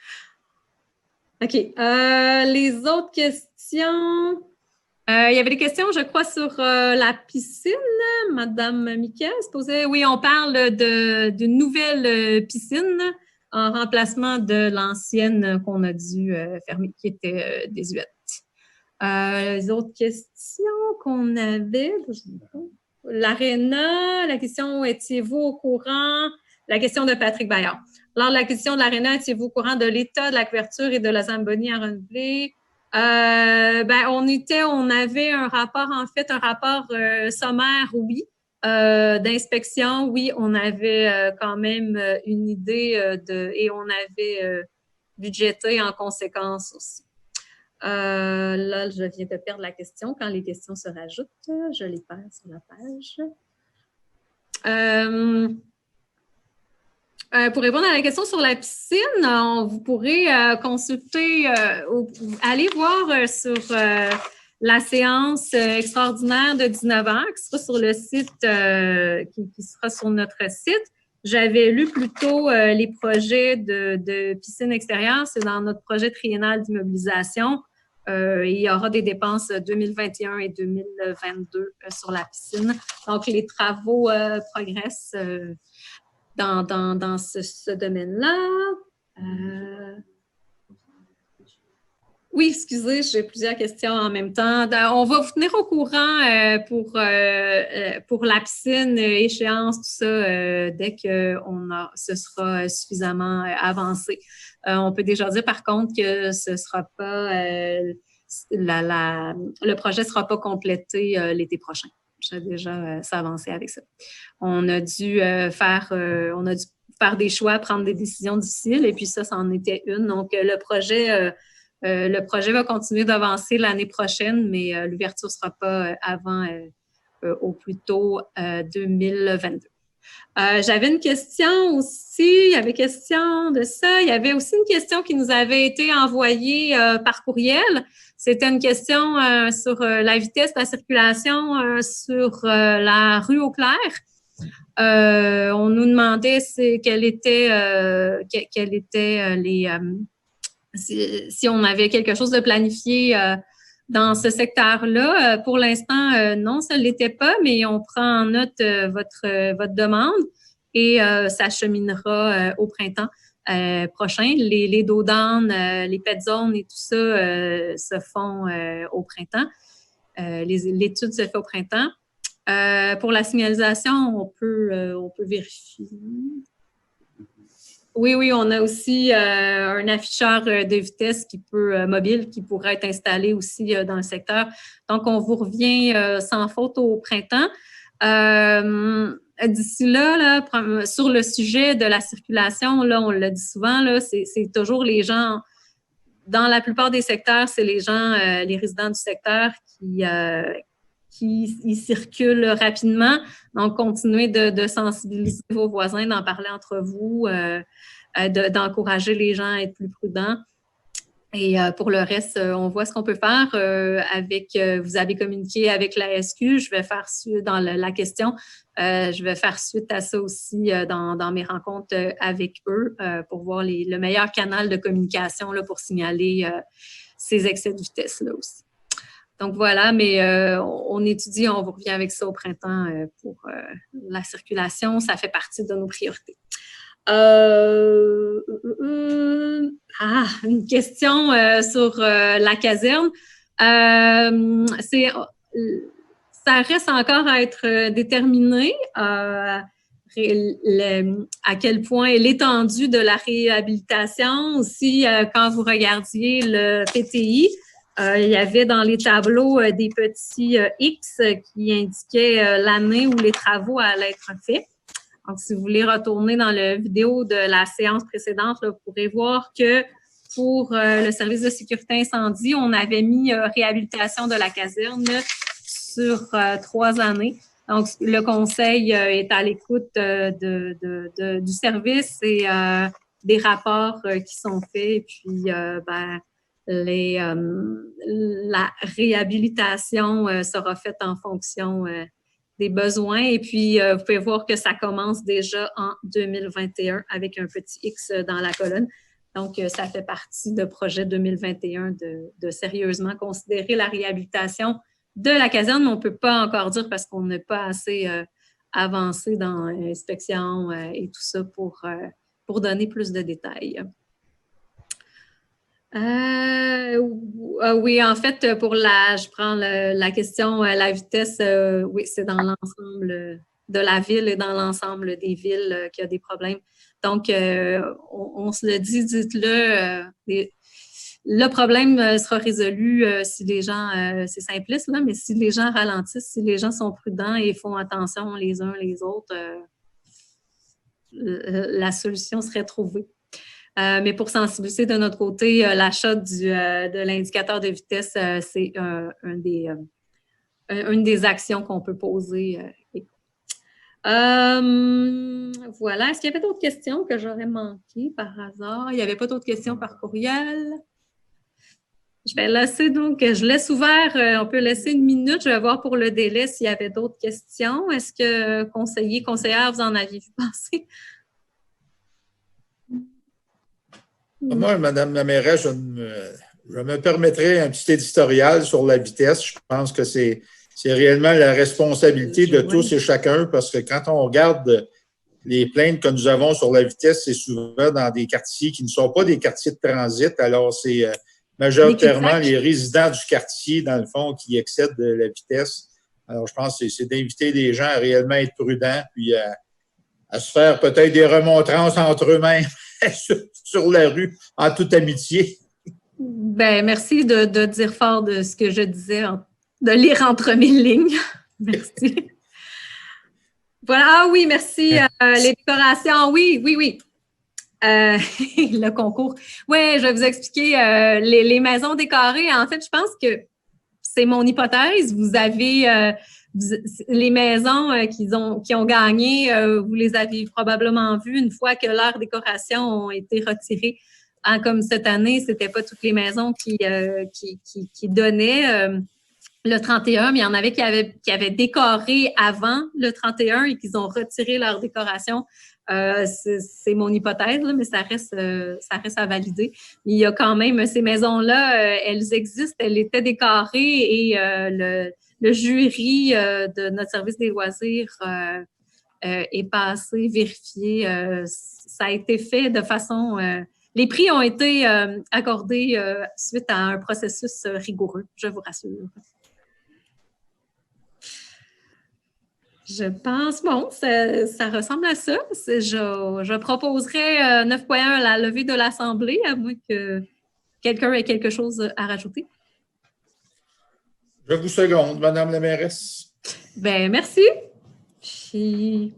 OK. Les autres questions. Il y avait des questions, je crois, sur la piscine. Madame Miquel se posait. Oui, on parle d'une nouvelle piscine en remplacement de l'ancienne qu'on a dû fermer, qui était désuète. Les autres questions qu'on avait, l'aréna, la question « Étiez-vous au courant ?» La question de Patrick Bayard. Lors de la question de l'aréna, étiez-vous au courant de l'état de la couverture et de la Zamboni à renouveler? On avait un rapport, en fait, un rapport sommaire, oui. D'inspection, oui, on avait quand même une idée et on avait budgété en conséquence aussi. Là, je viens de perdre la question. Quand les questions se rajoutent, je les perds sur la page. Pour répondre à la question sur la piscine, vous pourrez consulter, aller voir sur la séance extraordinaire de 19h qui sera sur le site, qui sera sur notre site. J'avais lu plutôt les projets de piscine extérieure. C'est dans notre projet triennal d'immobilisation. Il y aura des dépenses 2021 et 2022 sur la piscine. Donc, les travaux progressent dans ce domaine-là. Oui, excusez, j'ai plusieurs questions en même temps. On va vous tenir au courant pour la piscine, échéance, tout ça, dès que ce sera suffisamment avancé. On peut déjà dire, par contre, que ce sera pas le projet ne sera pas complété l'été prochain. J'ai déjà s'avancer avec ça. On a dû faire des choix, prendre des décisions difficiles, et puis ça en était une. Donc, le projet va continuer d'avancer l'année prochaine, mais l'ouverture ne sera pas avant au plus tôt 2022. J'avais une question aussi, il y avait question de ça. Il y avait aussi une question qui nous avait été envoyée par courriel. C'était une question sur la vitesse de la circulation sur la rue Auclair. On nous demandait quelles étaient si on avait quelque chose de planifié dans ce secteur-là. Pour l'instant, non, ça ne l'était pas, mais on prend en note votre demande et ça cheminera au printemps prochain. Les dodowns, les pet zones et tout ça se font au printemps. L'étude se fait au printemps. Pour la signalisation, on peut vérifier. Oui, on a aussi un afficheur de vitesse mobile qui pourrait être installé aussi dans le secteur. Donc, on vous revient sans faute au printemps. D'ici là, sur le sujet de la circulation, là, on l'a dit souvent, là, c'est toujours les gens, dans la plupart des secteurs, c'est les gens, les résidents du secteur qui y circulent rapidement. Donc, continuez de sensibiliser vos voisins, d'en parler entre vous, d'encourager les gens à être plus prudents. Et pour le reste, on voit ce qu'on peut faire vous avez communiqué avec la SQ. Je vais faire suite dans la question. Je vais faire suite à ça aussi dans mes rencontres avec eux pour voir le meilleur canal de communication là, pour signaler ces excès de vitesse-là aussi. Donc voilà, mais on étudie, on vous revient avec ça au printemps pour la circulation. Ça fait partie de nos priorités. Une question sur la caserne. Ça reste encore à être déterminé à quel point l'étendue de la réhabilitation. Aussi, quand vous regardiez le PTI, il y avait dans les tableaux des petits X qui indiquaient l'année où les travaux allaient être faits. Donc, si vous voulez retourner dans la vidéo de la séance précédente, là, vous pourrez voir que pour le service de sécurité incendie, on avait mis réhabilitation de la caserne là, sur 3 années. Donc, le conseil est à l'écoute du service et des rapports qui sont faits. Et puis, la réhabilitation sera faite en fonction des besoins. Et puis, vous pouvez voir que ça commence déjà en 2021 avec un petit X dans la colonne. Donc, ça fait partie de projet 2021 de sérieusement considérer la réhabilitation de la caserne, mais on ne peut pas encore dire parce qu'on n'est pas assez avancé dans l'inspection et tout ça pour donner plus de détails. Oui, en fait, je prends la question, la vitesse, oui, c'est dans l'ensemble de la ville et dans l'ensemble des villes qu'il y a des problèmes. Donc, on se le dit, dites-le, le problème sera résolu si les gens, c'est simpliste, là, mais si les gens ralentissent, si les gens sont prudents et font attention les uns les autres, la solution serait trouvée. Mais pour sensibiliser de notre côté, l'achat de l'indicateur de vitesse, c'est une des actions qu'on peut poser. Voilà. Est-ce qu'il y avait d'autres questions que j'aurais manquées par hasard? Il n'y avait pas d'autres questions par courriel? Je vais laisser donc, je laisse ouvert, on peut laisser 1 minute. Je vais voir pour le délai s'il y avait d'autres questions. Est-ce que conseillère, vous en aviez pensé? Moi, Madame la mairesse, je me permettrai un petit éditorial sur la vitesse. Je pense que c'est réellement la responsabilité de tous et chacun parce que quand on regarde les plaintes que nous avons sur la vitesse, c'est souvent dans des quartiers qui ne sont pas des quartiers de transit. Alors, c'est majoritairement les résidents du quartier, dans le fond, qui excèdent de la vitesse. Alors, je pense que c'est d'inviter les gens à réellement être prudents puis à se faire peut-être des remontrances entre eux-mêmes sur la rue, en toute amitié. Bien, merci de dire fort de ce que je disais, de lire entre mes lignes. Merci. Voilà, ah oui, merci. Les décorations, oui. Le concours. Oui, je vais vous expliquer les maisons décorées. En fait, je pense que c'est mon hypothèse. Vous avez les maisons qui ont gagné, vous les avez probablement vues une fois que leurs décorations ont été retirées. Comme cette année, c'était pas toutes les maisons qui donnaient le 31, mais il y en avait qui avaient décoré avant le 31 et qui ont retiré leur décoration. C'est mon hypothèse, là, mais ça reste à valider. Il y a quand même ces maisons-là, elles existent, elles étaient décorées et le jury de notre service des loisirs est passé, vérifié. Ça a été fait de façon... les prix ont été accordés suite à un processus rigoureux, je vous rassure. Je pense, bon, ça ressemble à ça. Je proposerais 9.1 la levée de l'Assemblée, à moins que quelqu'un ait quelque chose à rajouter. Je vous seconde, Madame la mairesse. Bien, merci. Puis,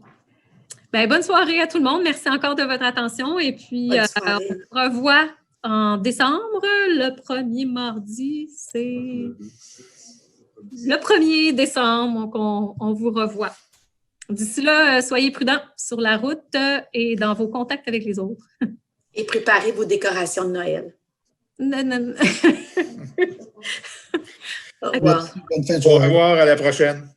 bonne soirée à tout le monde. Merci encore de votre attention. Et puis, on se revoit en décembre. Le premier mardi, c'est... Le 1er décembre, on vous revoit. D'ici là, soyez prudents sur la route et dans vos contacts avec les autres. Et préparez vos décorations de Noël. Non, non. Au revoir. Merci. Bonne fin de Au soirée. revoir, à la prochaine.